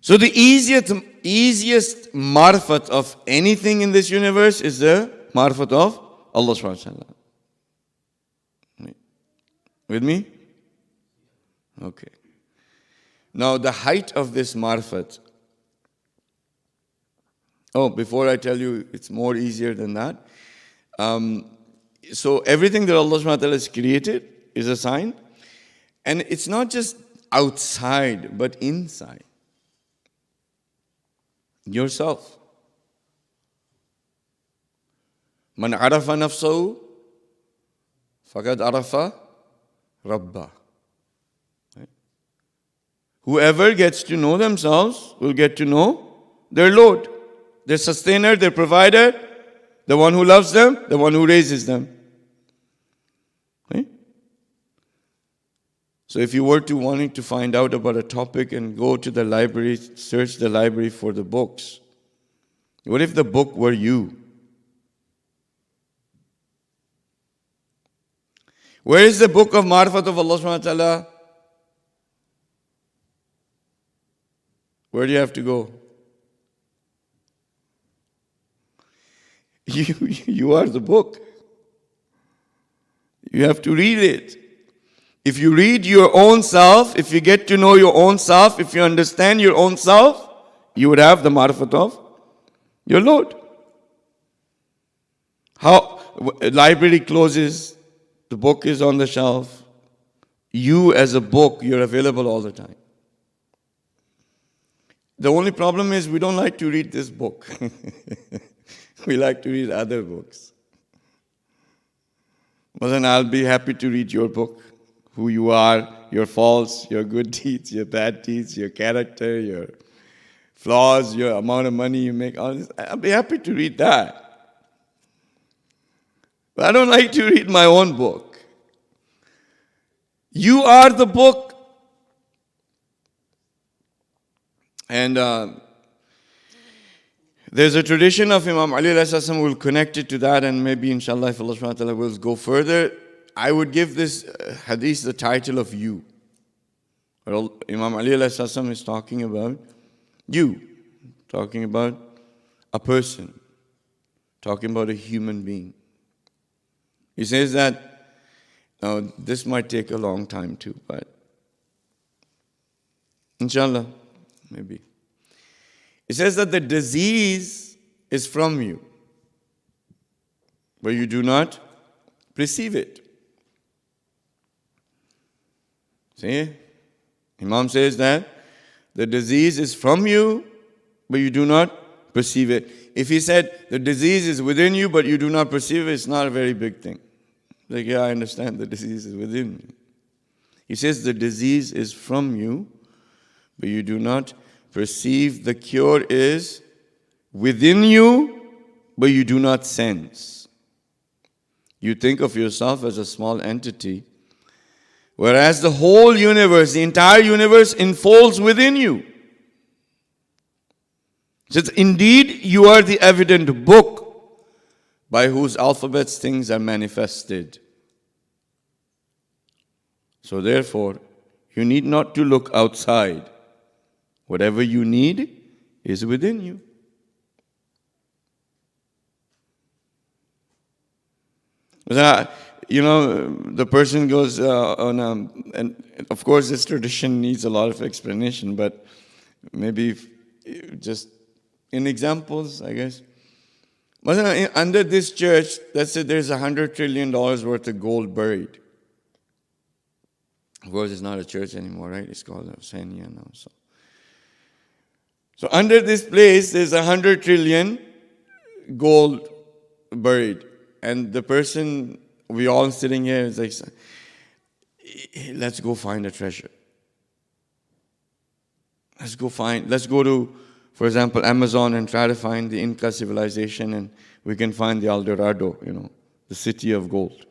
So the easiest marifat of anything in this universe is the marifat of Allah subhanahu wa ta'ala. With me? Okay. Now the height of this marifat. Oh, before I tell you, it's more easier than that. So everything that Allah subhanahu wa ta'ala has created is a sign. And it's not just outside, but inside. Yourself. Man arafa nafsahu, faqad arafa Rabba. Right? Whoever gets to know themselves will get to know their Lord, their sustainer, their provider, the one who loves them, the one who raises them. Right? So if you were wanting to find out about a topic and go to the library, search the library for the books, what if the book were you? Where is the book of Marifat of Allah subhanahu wa ta'ala? Where do you have to go? You are the book. You have to read it. If you read your own self, if you get to know your own self, if you understand your own self, you would have the Marifat of your Lord. How library closes, the book is on the shelf. You as a book, you're available all the time. The only problem is we don't like to read this book. We like to read other books. Well, then I'll be happy to read your book. Who you are, your faults, your good deeds, your bad deeds, your character, your flaws, your amount of money you make. All this. I'll be happy to read that. But I don't like to read my own book. You are the book. And there's a tradition of Imam Ali alayhi salam. We'll connect it to that, and maybe inshallah if Allah subhanahu wa ta'ala will go further. I would give this hadith the title of you. Imam Ali alayhi salam is talking about you, talking about a person, talking about a human being. He says that, now this might take a long time too, but inshallah, maybe. He says that the disease is from you, but you do not perceive it. See? Imam says that the disease is from you, but you do not perceive it. If he said the disease is within you, but you do not perceive it, it's not a very big thing. Like, yeah, I understand the disease is within me. He says the disease is from you, but you do not perceive. The cure is within you, but you do not sense. You think of yourself as a small entity, whereas the whole universe, the entire universe enfolds within you. Since indeed you are the evident book by whose alphabets things are manifested. So therefore, You need not to look outside. Whatever you need is within you. The person goes and of course this tradition needs a lot of explanation, but maybe just in examples, I guess. Under this church, let's say there's $100 trillion worth of gold buried. Of course, it's not a church anymore, right? It's called Hassania now. So under this place, there's 100 trillion gold buried. And the person, we all sitting here, is like, let's go find a treasure. Let's go to, for example, Amazon and try to find the Inca civilization, and we can find the El Dorado, the city of gold.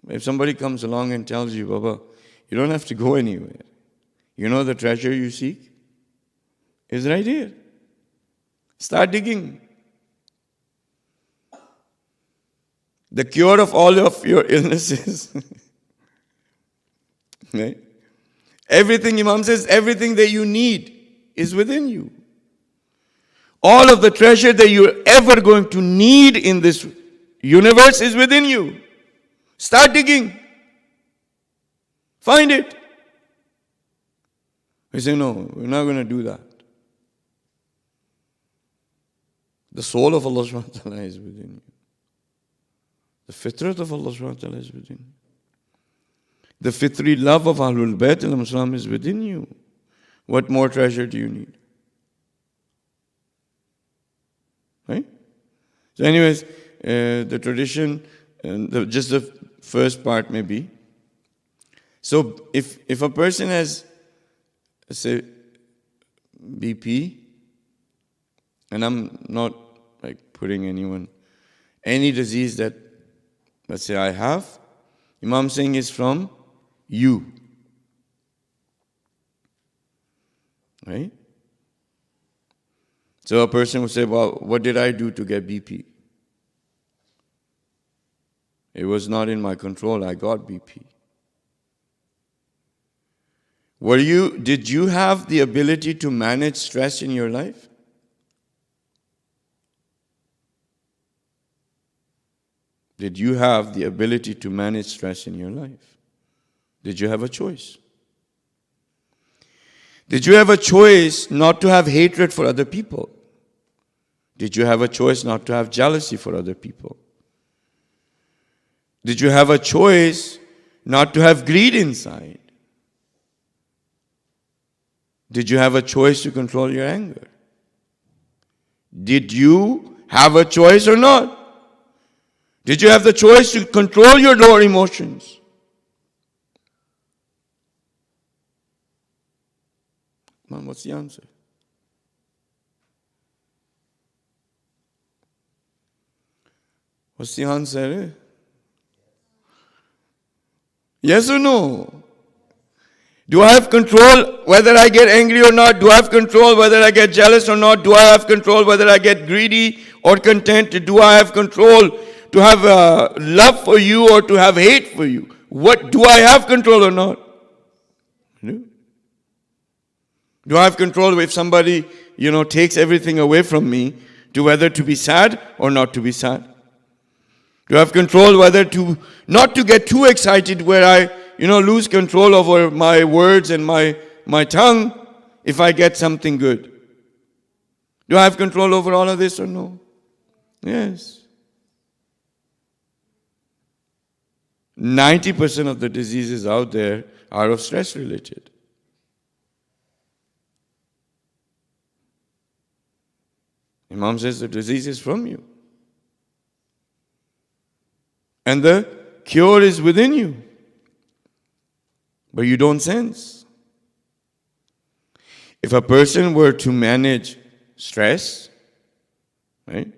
If somebody comes along and tells you, Baba, you don't have to go anywhere. You know the treasure you seek is right here. Start digging. The cure of all of your illnesses. Right? Everything, Imam says, everything that you need is within you. All of the treasure that you're ever going to need in this universe is within you. Start digging. Find it. We say, no, we're not going to do that. The soul of Allah subhanahu wa ta'ala is within you. The fitrat of Allah subhanahu wa ta'ala is within you. The fitri love of Ahlul Bayt al-Muslim is within you. What more treasure do you need? Right? So anyways, the tradition, just the first part maybe. So if a person has, say, BP, and I'm not like putting any disease that, let's say, I have, Imam saying is from you. Right? So a person would say, well, what did I do to get BP? It was not in my control, I got BP. Did you have the ability to manage stress in your life? Did you have the ability to manage stress in your life? Did you have a choice? Did you have a choice not to have hatred for other people? Did you have a choice not to have jealousy for other people? Did you have a choice not to have greed inside? Did you have a choice to control your anger? Did you have a choice or not? Did you have the choice to control your lower emotions? Man, what's the answer? What's the answer? Yes or no? Do I have control whether I get angry or not? Do I have control whether I get jealous or not? Do I have control whether I get greedy or content? Do I have control to have love for you or to have hate for you? What do I have control or not? No. Do I have control if somebody, takes everything away from me, to whether to be sad or not to be sad? Do I have control whether not to get too excited where I, lose control over my words and my tongue if I get something good? Do I have control over all of this or no? Yes. 90% of the diseases out there are of stress related. Imam says the disease is from you. And the cure is within you. But you don't sense. If a person were to manage stress, right?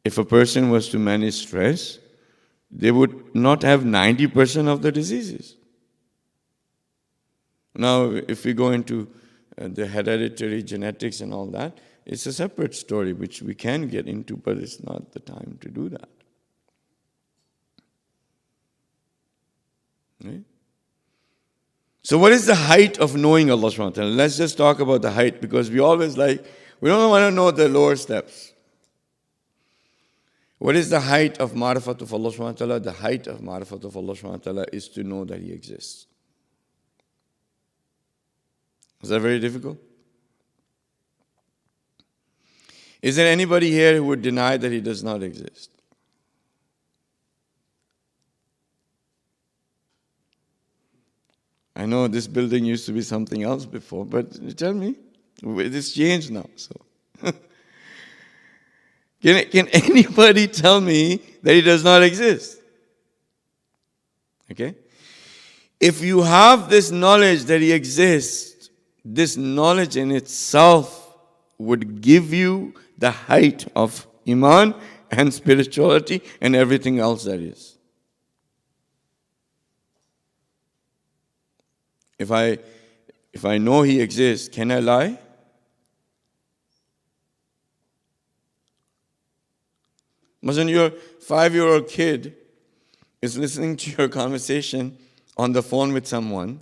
If a person was to manage stress, they would not have 90% of the diseases. Now, if we go into the hereditary genetics and all that, it's a separate story which we can get into, but it's not the time to do that. Right? So what is the height of knowing Allah subhanahu wa ta'ala? Let's just talk about the height, because we always we don't want to know the lower steps. What is the height of ma'rifat of Allah subhanahu wa ta'ala? The height of ma'rifat of Allah subhanahu wa ta'ala is to know that He exists. Is that very difficult? Is there anybody here who would deny that He does not exist? I know this building used to be something else before, but tell me, it's changed now. So, can anybody tell me that He does not exist? Okay? If you have this knowledge that He exists, this knowledge in itself would give you the height of Iman and spirituality and everything else that is. If I know He exists, can I lie? Imagine your 5-year-old kid is listening to your conversation on the phone with someone,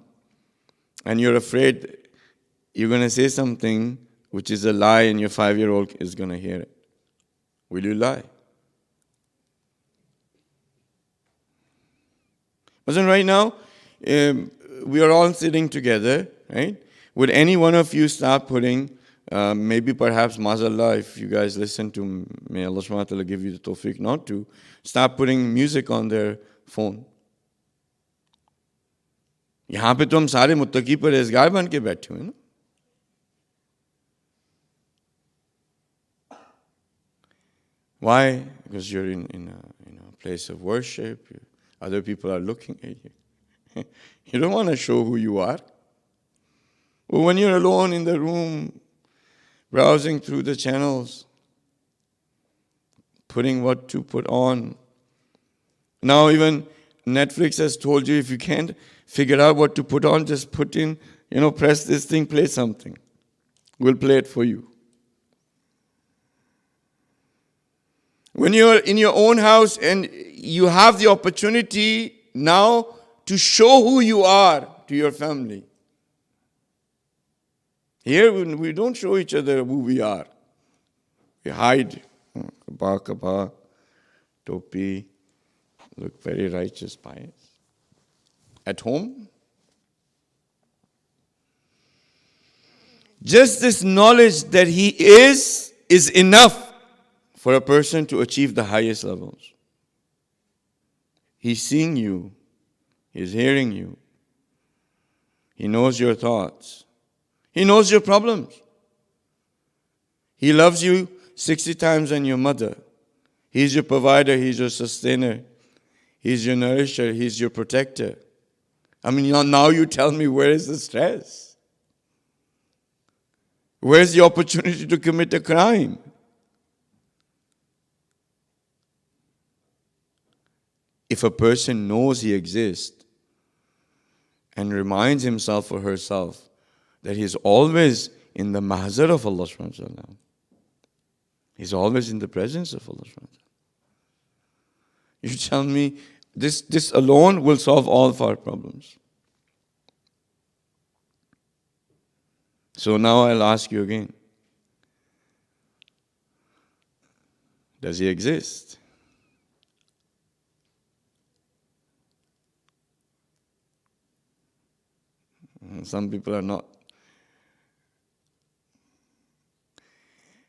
and you're afraid you're going to say something which is a lie and your 5-year-old is going to hear it. Will you lie? Imagine right now, we are all sitting together, right? Would any one of you start putting, maybe perhaps, mazallah, if you guys listen to, may Allah subhanahu wa ta'ala give you the tawfiq not to, start putting music on their phone. यहाँ पे तो हम सारे मुत्तकी परहेज़गार बन के बैठे हुए हैं ना. Why? Because you're in a place of worship. Other people are looking at you. You don't want to show who you are. But when you're alone in the room, browsing through the channels, putting what to put on. Now even Netflix has told you, if you can't figure out what to put on, just put in, press this thing, play something. We'll play it for you. When you're in your own house and you have the opportunity now to show who you are to your family. Here we don't show each other who we are. We hide. Kaba, topi, look very righteous, pious. At home, just this knowledge that He is enough for a person to achieve the highest levels. He's seeing you. He's hearing you. He knows your thoughts. He knows your problems. He loves you 60 times than your mother. He's your provider. He's your sustainer. He's your nourisher. He's your protector. I mean, now you tell me, where is the stress? Where's the opportunity to commit a crime? If a person knows he exists and reminds himself or herself that he's always in the mahzar of Allah subhanahu wa ta'ala, he's always in the presence of Allah subhanahu wa ta'ala. You tell me, this alone will solve all of our problems. So now I'll ask you again. Does He exist? Some people are not.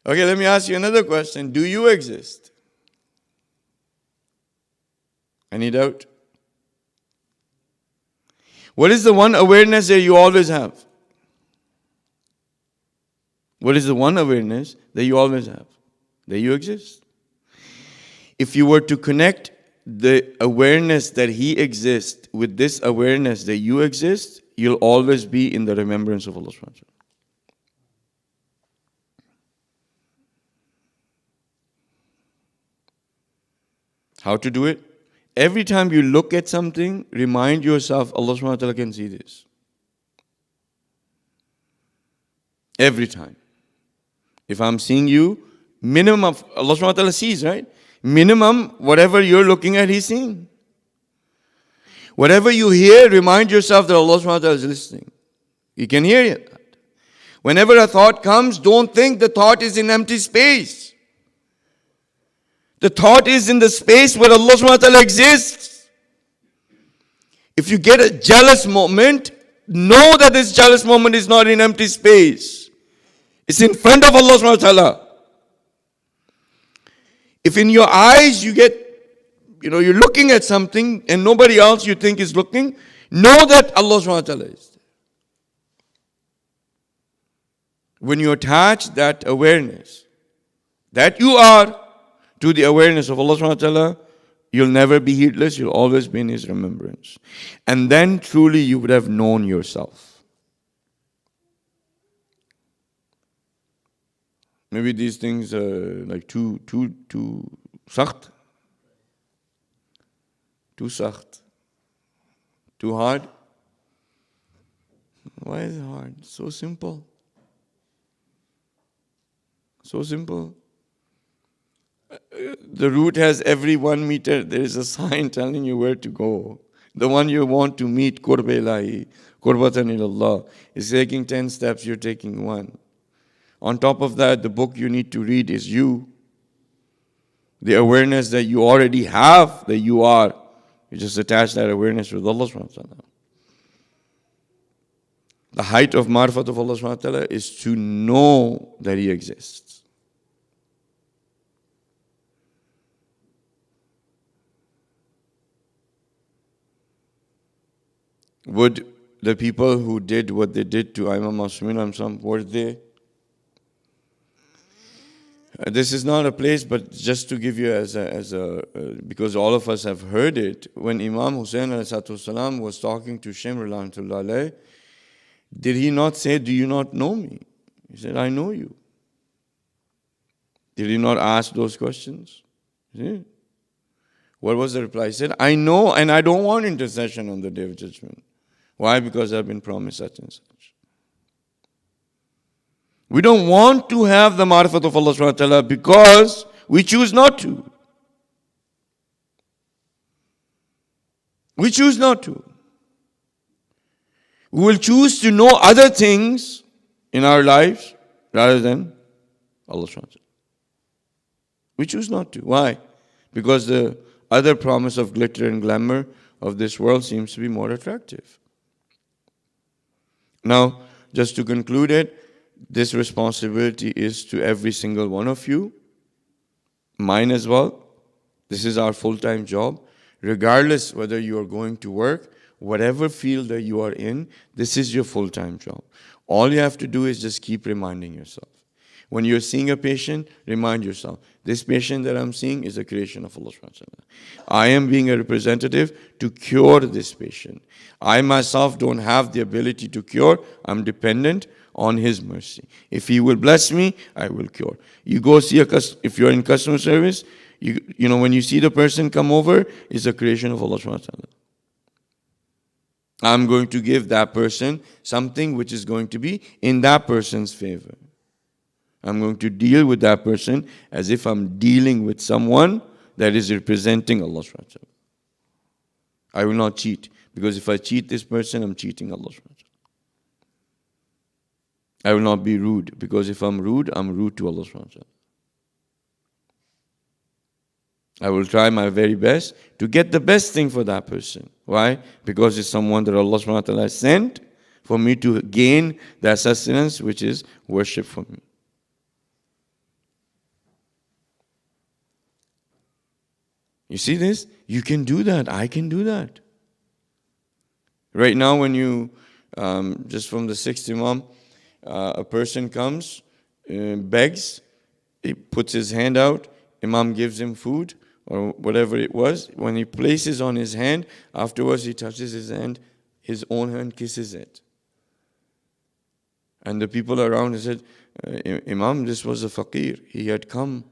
Okay, let me ask you another question. Do you exist? Any doubt? What is the one awareness that you always have? What is the one awareness that you always have? That you exist. If you were to connect the awareness that He exists with this awareness that you exist, you'll always be in the remembrance of Allah subhanahu wa ta'ala. How to do it? Every time you look at something, remind yourself, Allah subhanahu wa ta'ala can see this. Every time. If I'm seeing you, minimum of Allah subhanahu wa ta'ala sees, right? Minimum, whatever you're looking at, He's seeing. Whatever you hear, remind yourself that Allah subhanahu wa ta'ala is listening. You can hear it. Whenever a thought comes, don't think the thought is in empty space. The thought is in the space where Allah subhanahu wa ta'ala exists. If you get a jealous moment, know that this jealous moment is not in empty space. It's in front of Allah subhanahu wa ta'ala. If in your eyes you get, you're looking at something and nobody else you think is looking, know that Allah subhanahu wa ta'ala is there. When you attach that awareness, that you are, to the awareness of Allah subhanahu wa ta'ala, you'll never be heedless, you'll always be in His remembrance. And then truly you would have known yourself. Maybe these things are like too sakht, too hard. Why is it hard? So simple. So simple. The route has every 1 meter, there is a sign telling you where to go. The one you want to meet, Qurb ilahi, Qurbatan ilallah, is taking 10 steps, you're taking 1. On top of that, the book you need to read is you. The awareness that you already have, that you are. You just attach that awareness with Allah subhanahu wa ta'ala. The height of marifat of Allah subhanahu wa ta'ala is to know that He exists. Would the people who did what they did to Imam Masum, were they? This is not a place, but just to give you because all of us have heard it, when Imam Hussain ﷺ was talking to Shimr ﷺ, did he not say, do you not know me? He said, I know you. Did he not ask those questions? Yeah. What was the reply? He said, I know and I don't want intercession on the day of judgment. Why? Because I've been promised such and such. We don't want to have the marifat of Allah subhanahu wa ta'ala because we choose not to. We choose not to. We will choose to know other things in our lives rather than Allah subhanahu wa ta'ala. We choose not to. Why? Because the other promise of glitter and glamour of this world seems to be more attractive. Now, just to conclude it, this responsibility is to every single one of you, mine as well. This is our full-time job. Regardless whether you are going to work, whatever field that you are in, this is your full-time job. All you have to do is just keep reminding yourself. When you're seeing a patient, remind yourself, this patient that I'm seeing is a creation of Allah subhanahu wa ta'ala. I am being a representative to cure this patient. I myself don't have the ability to cure. I'm dependent on His mercy. If He will bless me, I will cure. You go see if you're in customer service, when you see the person come over, it's a creation of Allah subhanahu wa ta'ala. I'm going to give that person something which is going to be in that person's favor. I'm going to deal with that person as if I'm dealing with someone that is representing Allah subhanahu wa ta'ala. I will not cheat, because if I cheat this person, I'm cheating Allah subhanahu wa ta'ala. I will not be rude, because if I'm rude to Allah subhanahu wa ta'ala. I will try my very best to get the best thing for that person. Why? Because it's someone that Allah subhanahu wa ta'ala sent for me to gain that sustenance, which is worship for me. You see this? You can do that. I can do that. Right now, when you, just from the 6th Imam, a person comes, begs, he puts his hand out, Imam gives him food, or whatever it was. When he places on his hand, afterwards he touches his hand, his own hand kisses it. And the people around, he said, Imam, this was a faqir. He had come.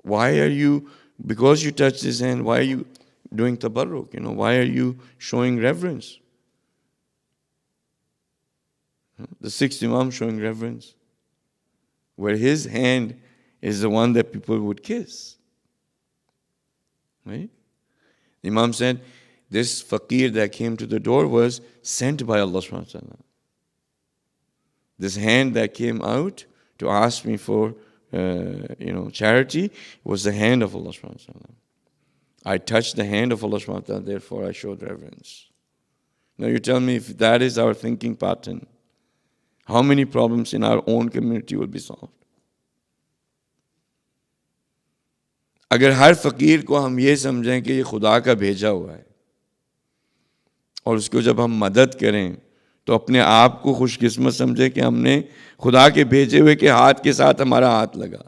Why are you, because you touched his hand, why are you doing tabarruk? Why are you showing reverence? The 6th Imam showing reverence, where his hand is the one that people would kiss. Right? The Imam said, this faqir that came to the door was sent by Allah subhanahu wa ta'ala. This hand that came out to ask me for charity was the hand of Allah subhanahu wa ta'ala. I touched the hand of Allah subhanahu wa ta'ala, therefore I showed reverence. Now you tell me, if that is our thinking pattern, how many problems in our own community will be solved? अगर हर फकीर को हम ये समझें कि ये खुदा का भेजा हुआ है और उसको जब हम मदद करें तो अपने आप को खुशकिस्मत समझे कि हमने खुदा के भेजे हुए के हाथ के साथ हमारा हाथ लगा.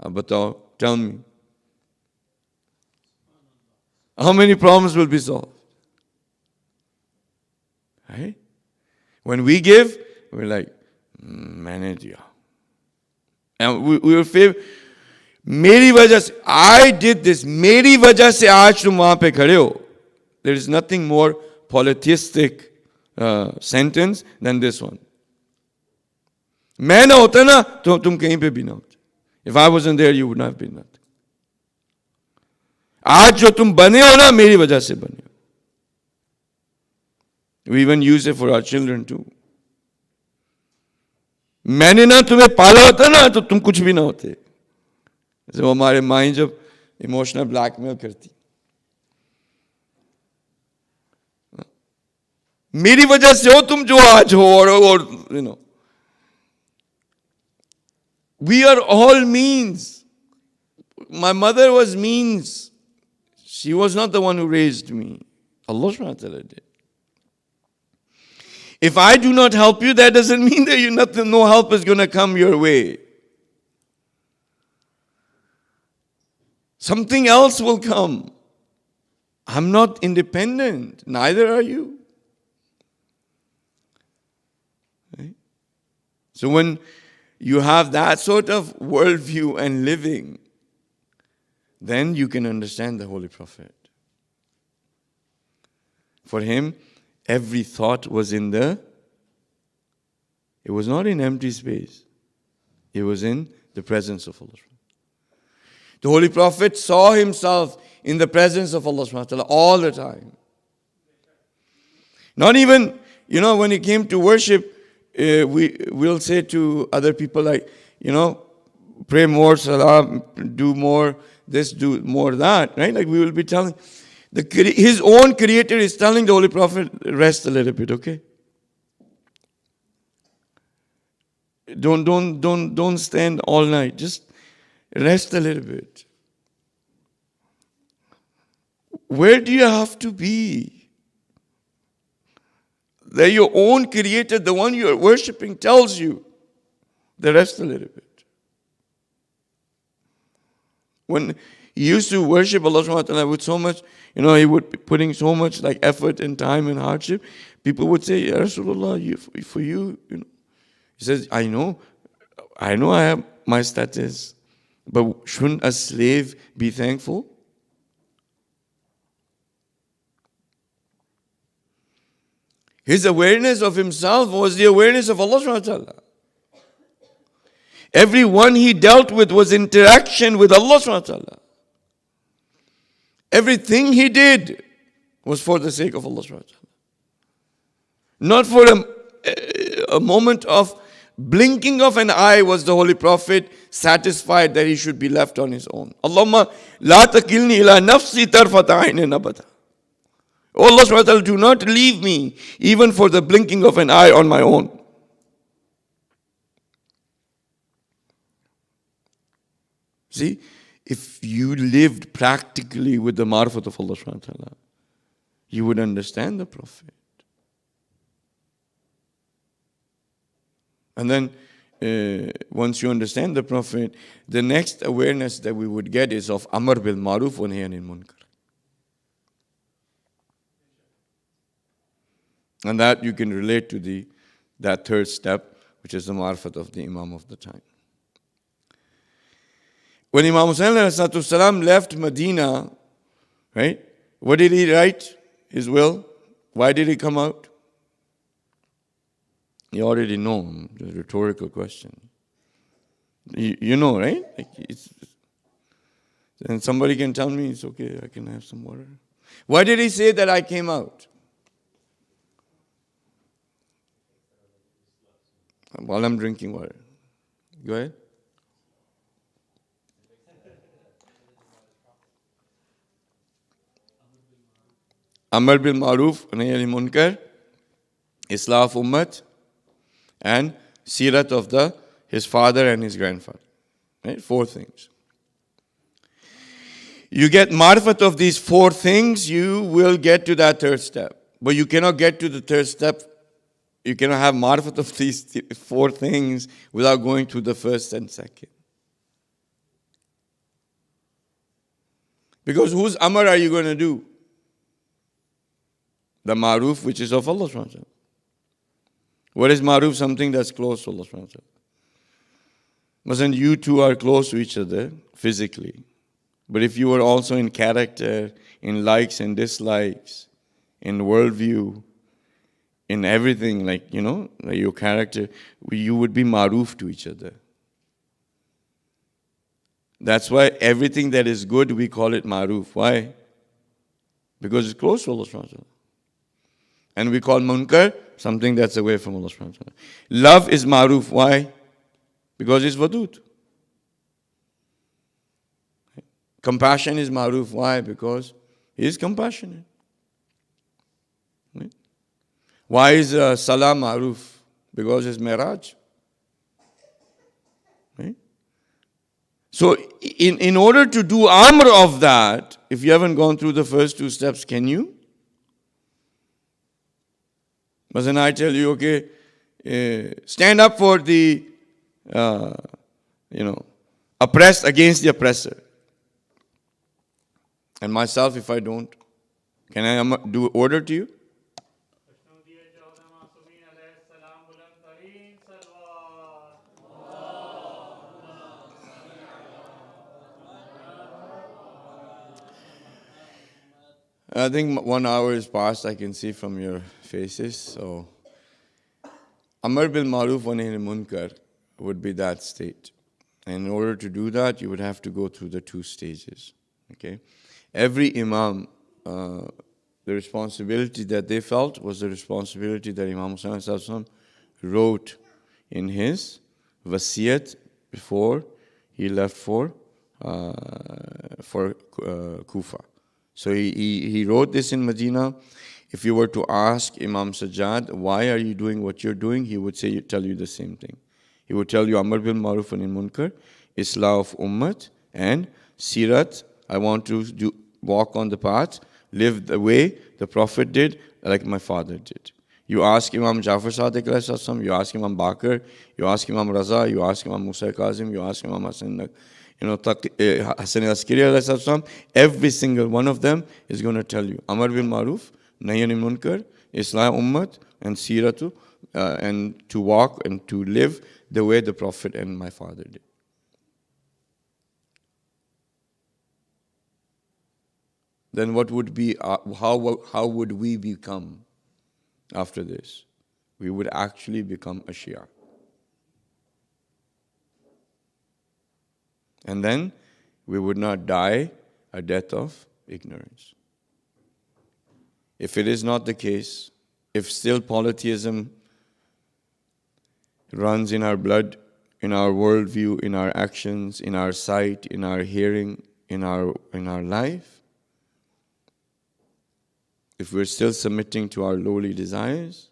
अब बताओ, tell me, how many problems will be solved? Right? When we give, we're like, मैंने दिया. And we will feel, मेरी वजह से, I did this, मेरी वजह से आज तुम वहां पे खड़े हो. There is nothing more polytheistic sentence than this one. मैं ना होता ना तो तुम कहीं पे भी ना होते. If I wasn't there, you would not have been nothing. आज जो तुम बने हो ना, मेरी वजह से बने हो. We even use it for our children too. मैंने ना तुम्हें पाला होता ना तो तुम कुछ भी ना होते. जो हमारे माएं जब इमोशनल ब्लैकमेल करती, मेरी वजह से हो तुम जो आज हो, और we are all means. My mother was means. She was not the one who raised me. Allah subhanahu wa ta'ala did. If I do not help you, that doesn't mean that no help is going to come your way. Something else will come. I'm not independent. Neither are you. Right? So when you have that sort of worldview and living, then you can understand the Holy Prophet. For him, every thought was it was not in empty space. It was in the presence of Allah. The Holy Prophet saw himself in the presence of Allah subhanahu wa ta'ala all the time. Not even, when he came to worship, we'll say to other people like, pray more salah, do more this, do more that, right? Like we will be telling, his own creator is telling the Holy Prophet, rest a little bit, okay? Don't stand all night. Just rest a little bit. Where do you have to be? That your own creator, the one you are worshipping, tells you to rest a little bit. When he used to worship Allah subhanahu wa ta'ala with so much, he would be putting so much like effort and time and hardship, people would say, Ya Rasulullah, for you, He says, I know I have my status, but shouldn't a slave be thankful? His awareness of himself was the awareness of Allah subhanahu wa ta'ala. Everyone he dealt with was interaction with Allah subhanahu wa ta'ala. Everything he did was for the sake of Allah subhanahu wa ta'ala. Not for a moment of blinking of an eye was the Holy Prophet satisfied that he should be left on his own. Allahumma la takilni ila nafsi tarfata aynin abada. Oh Allah subhanahu wa ta'ala, do not leave me even for the blinking of an eye on my own. See, if you lived practically with the marifat of Allah subhanahu wa ta'ala, you would understand the Prophet. And then once you understand the Prophet, the next awareness that we would get is of Amr bil Maruf wa Nahy anil Munkar. And that you can relate to that third step, which is the marifat of the Imam of the time. When Imam Hassan left Medina, right? What did he write? His will. Why did he come out? You already know, the rhetorical question. You know, right? And somebody can tell me, it's okay, I can have some water. Why did he say that I came out? While I'm drinking water. Go ahead. Amr bil Maruf, Nahy anil Munkar, Islah of Ummat, and Sirat of his father and his grandfather. Right? 4 things. You get marifat of these 4 things, you will get to that 3rd step. But you cannot get to the 3rd step. You cannot have marifat of these 4 things without going through the 1st and 2nd. Because whose amr are you going to do? The maruf, which is of Allah subhanahu wa ta'ala. What is maruf? Something that's close to Allah subhanahu wa ta'ala. Mustn't you two are close to each other physically. But if you were also in character, in likes and dislikes, in worldview, in everything, like your character, you would be maruf to each other. That's why everything that is good, we call it maruf. Why? Because it's close to Allah subhanahu wa ta'ala. And we call munkar something that's away from Allah subhanahu wa ta'ala. Love is maruf. Why? Because it's wadud. Compassion is maruf. Why? Because he is compassionate. Right? Why is salah maruf? Because it's miraj. Right? So in order to do amr of that, if you haven't gone through the first 2 steps, can you? But then I tell you, okay, stand up for the, oppressed against the oppressor. And myself, if I don't, can I do order to you? I think 1 hour is past, I can see from your faces. So, Amr bil Maruf wa Nahy anil Munkar would be that state. And in order to do that, you would have to go through the 2 stages. Okay? Every Imam, the responsibility that they felt was the responsibility that Imam Hassan wrote in his wasiyat before he left for Kufa. So he wrote this in Medina. If you were to ask Imam Sajjad, why are you doing what you're doing? He would tell you the same thing. He would tell you, Amr bil Maruf wa Nahy anil Munkar, Islah of Ummat, and Sirat. I want to walk on the path, live the way the Prophet did, like my father did. You ask Imam Jafar Sadiq, you ask Imam Bakr, you ask Imam Raza, you ask Imam Musa Kazim, you ask Imam Hassan, Hasan al-Askari, every single one of them is going to tell you Amr bil Maruf, Nahy anil Munkar, Islah Ummat, and Siratu, and to walk and to live the way the Prophet and my father did. Then what would be, how would we become after this? We would actually become a Shia. And then we would not die a death of ignorance. If it is not the case, if still polytheism runs in our blood, in our worldview, in our actions, in our sight, in our hearing, in our life, if we're still submitting to our lowly desires,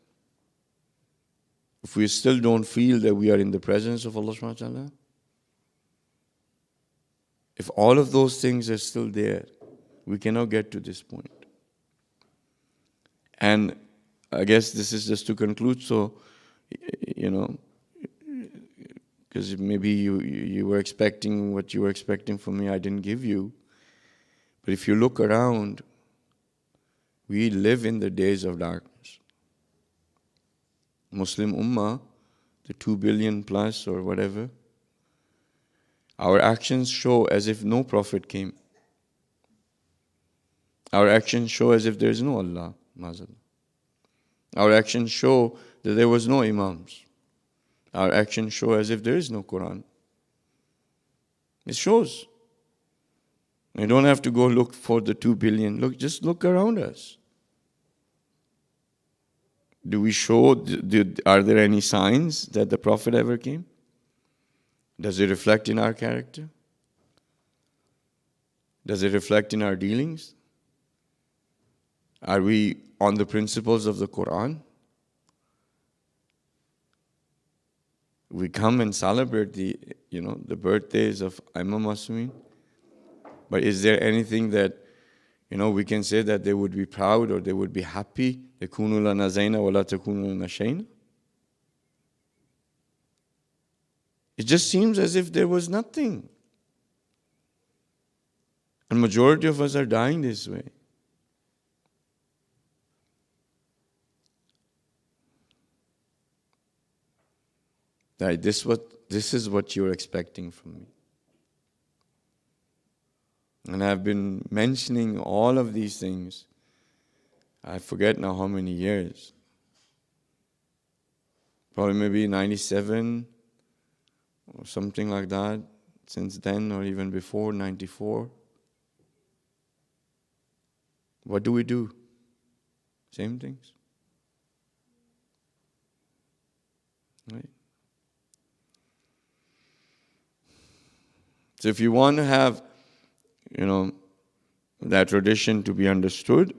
if we still don't feel that we are in the presence of Allah subhanahu wa ta'ala, if all of those things are still there, we cannot get to this point. And I guess this is just to conclude, so, because maybe you were expecting what you were expecting from me, I didn't give you. But if you look around, we live in the days of darkness. Muslim Ummah, the 2 billion plus or whatever, our actions show as if no prophet came. Our actions show as if there is no Allah. Our actions show that there was no Imams. Our actions show as if there is no Quran. It shows. You don't have to go look for the 2 billion. Just look around us. Do we show, are there any signs that the Prophet ever came? Does it reflect in our character? Does it reflect in our dealings? Are we on the principles of the Quran? We come and celebrate the birthdays of Imam Masumeen. But is there anything that, we can say that they would be proud or they would be happy? يَكُونُ لَنَا زَيْنَ وَلَا تَكُونُ لَنَا شَيْنَ. It just seems as if there was nothing. And majority of us are dying this way. That this is what you're expecting from me. And I've been mentioning all of these things. I forget now how many years. Probably maybe 97 or something like that. Since then, or even before 94. What do? Same things. Right? So if you want to have, that tradition to be understood,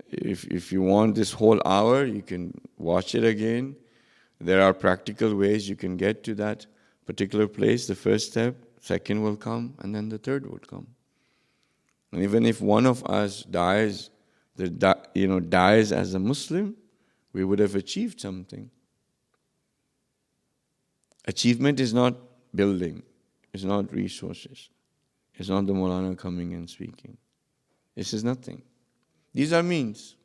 if you want this whole hour, you can watch it again. There are practical ways you can get to that particular place. The first step, second will come, and then the third will come. And even if one of us dies as a Muslim, we would have achieved something. Achievement is not building. It's not resources. It's not the Molana coming and speaking. This is nothing. These are means.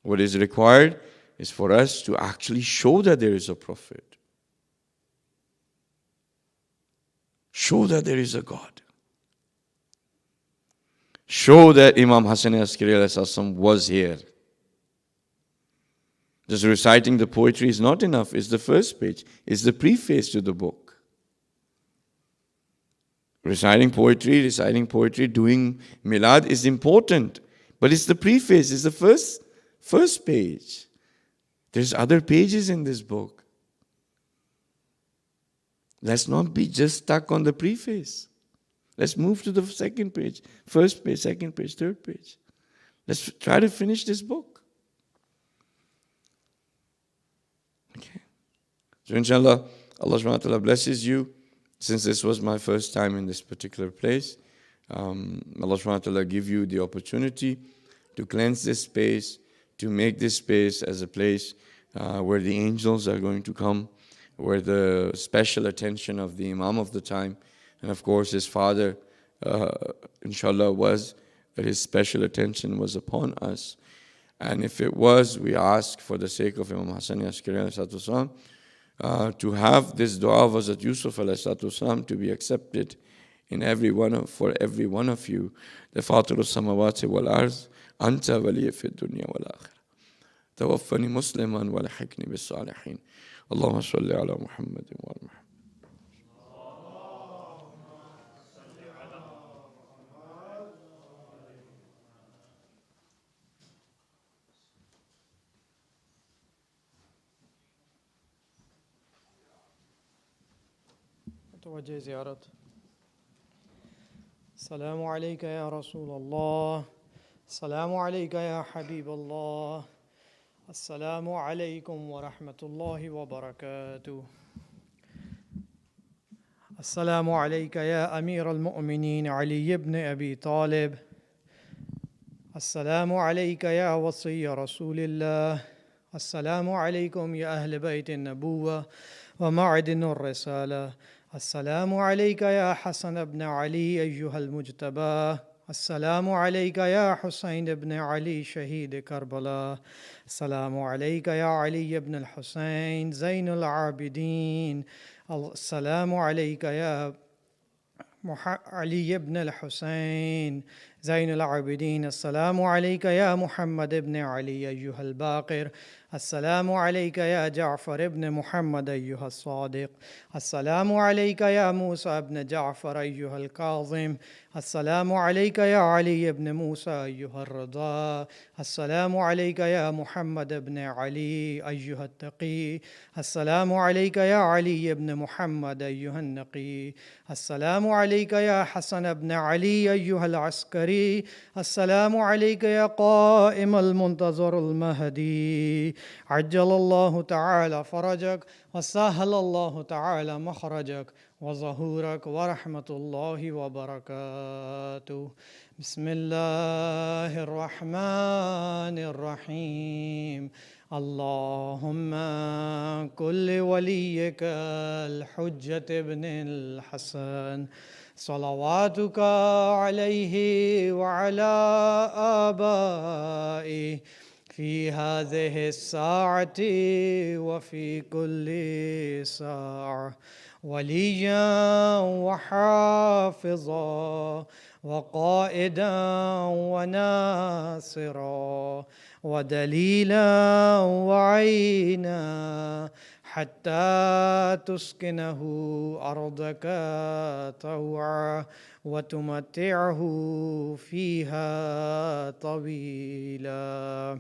What is required is for us to actually show that there is a Prophet. Show that there is a God. Show that Imam Hasan al-Askari was here. Just reciting the poetry is not enough. It's the first page. It's the preface to the book. Reciting poetry, doing milad is important. But it's the preface, it's the first page. There's other pages in this book. Let's not be just stuck on the preface. Let's move to the second page, first page, second page, third page. Let's try to finish this book. Okay. So inshallah, Allah subhanahu wa ta'ala blesses you. Since this was my first time in this particular place, Allah subhanahu wa ta'ala give you the opportunity to cleanse this space, to make this space as a place where the angels are going to come, where the special attention of the Imam of the time, and of course his father, inshallah, was that his special attention was upon us. And if it was, we ask for the sake of Imam Hasan al-Askari to have this dua of Hazrat Yusuf to be accepted for every one of you. The Fatir as-samawati wal arz, anta waliya fi dunya wal akhirah. Tawaffani musliman wa alhiqni bis salihin. Allahumma salli ala Muhammadin wa ala Muhammad. توجه زيارة. السلام عليك يا رسول الله. السلام عليك يا حبيب الله. السلام عليكم ورحمة الله وبركاته. السلام عليك يا أمير المؤمنين علي بن أبي طالب. السلام عليك يا وصي رسول الله. السلام عليكم يا أهل بيت النبوة ومعدن الرسالة. السلام عليك يا حسن بن علي أيها المجتبى. السلام عليك يا حسين بن علي شهيد كربلاء. السلام عليك يا علي بن الحسين زين العابدين. السلام عليك يا علي بن الحسين زين العابدين. السلام عليك يا محمد بن علي أيها الباقر. السلام عليك يا جعفر بن محمد أيها الصادق. السلام عليك يا موسى بن جعفر أيها الكاظم. السلام عليك يا علي بن موسى أيها الرضا. السلام عليك يا محمد بن علي أيها التقي. السلام عليك يا علي بن محمد أيها النقي. السلام عليك يا حسن بن علي أيها العسكري. السلام عليك يا قائم المنتظر المهدي. عجل الله تعالى فرجك وسهل الله تعالى مخرجك وظهورك ورحمة الله وبركاته. بسم الله الرحمن الرحيم. اللهم كل وليك الحجة ابن الحسن صلواتك عليه وعلى آبائه في هذه الساعة وفي كل ساعة وليا وحافظا وقائدا وناصرا ودليلا وعينا حتى تسكنه أرضك طوعا وتمتعه فيها طويلا.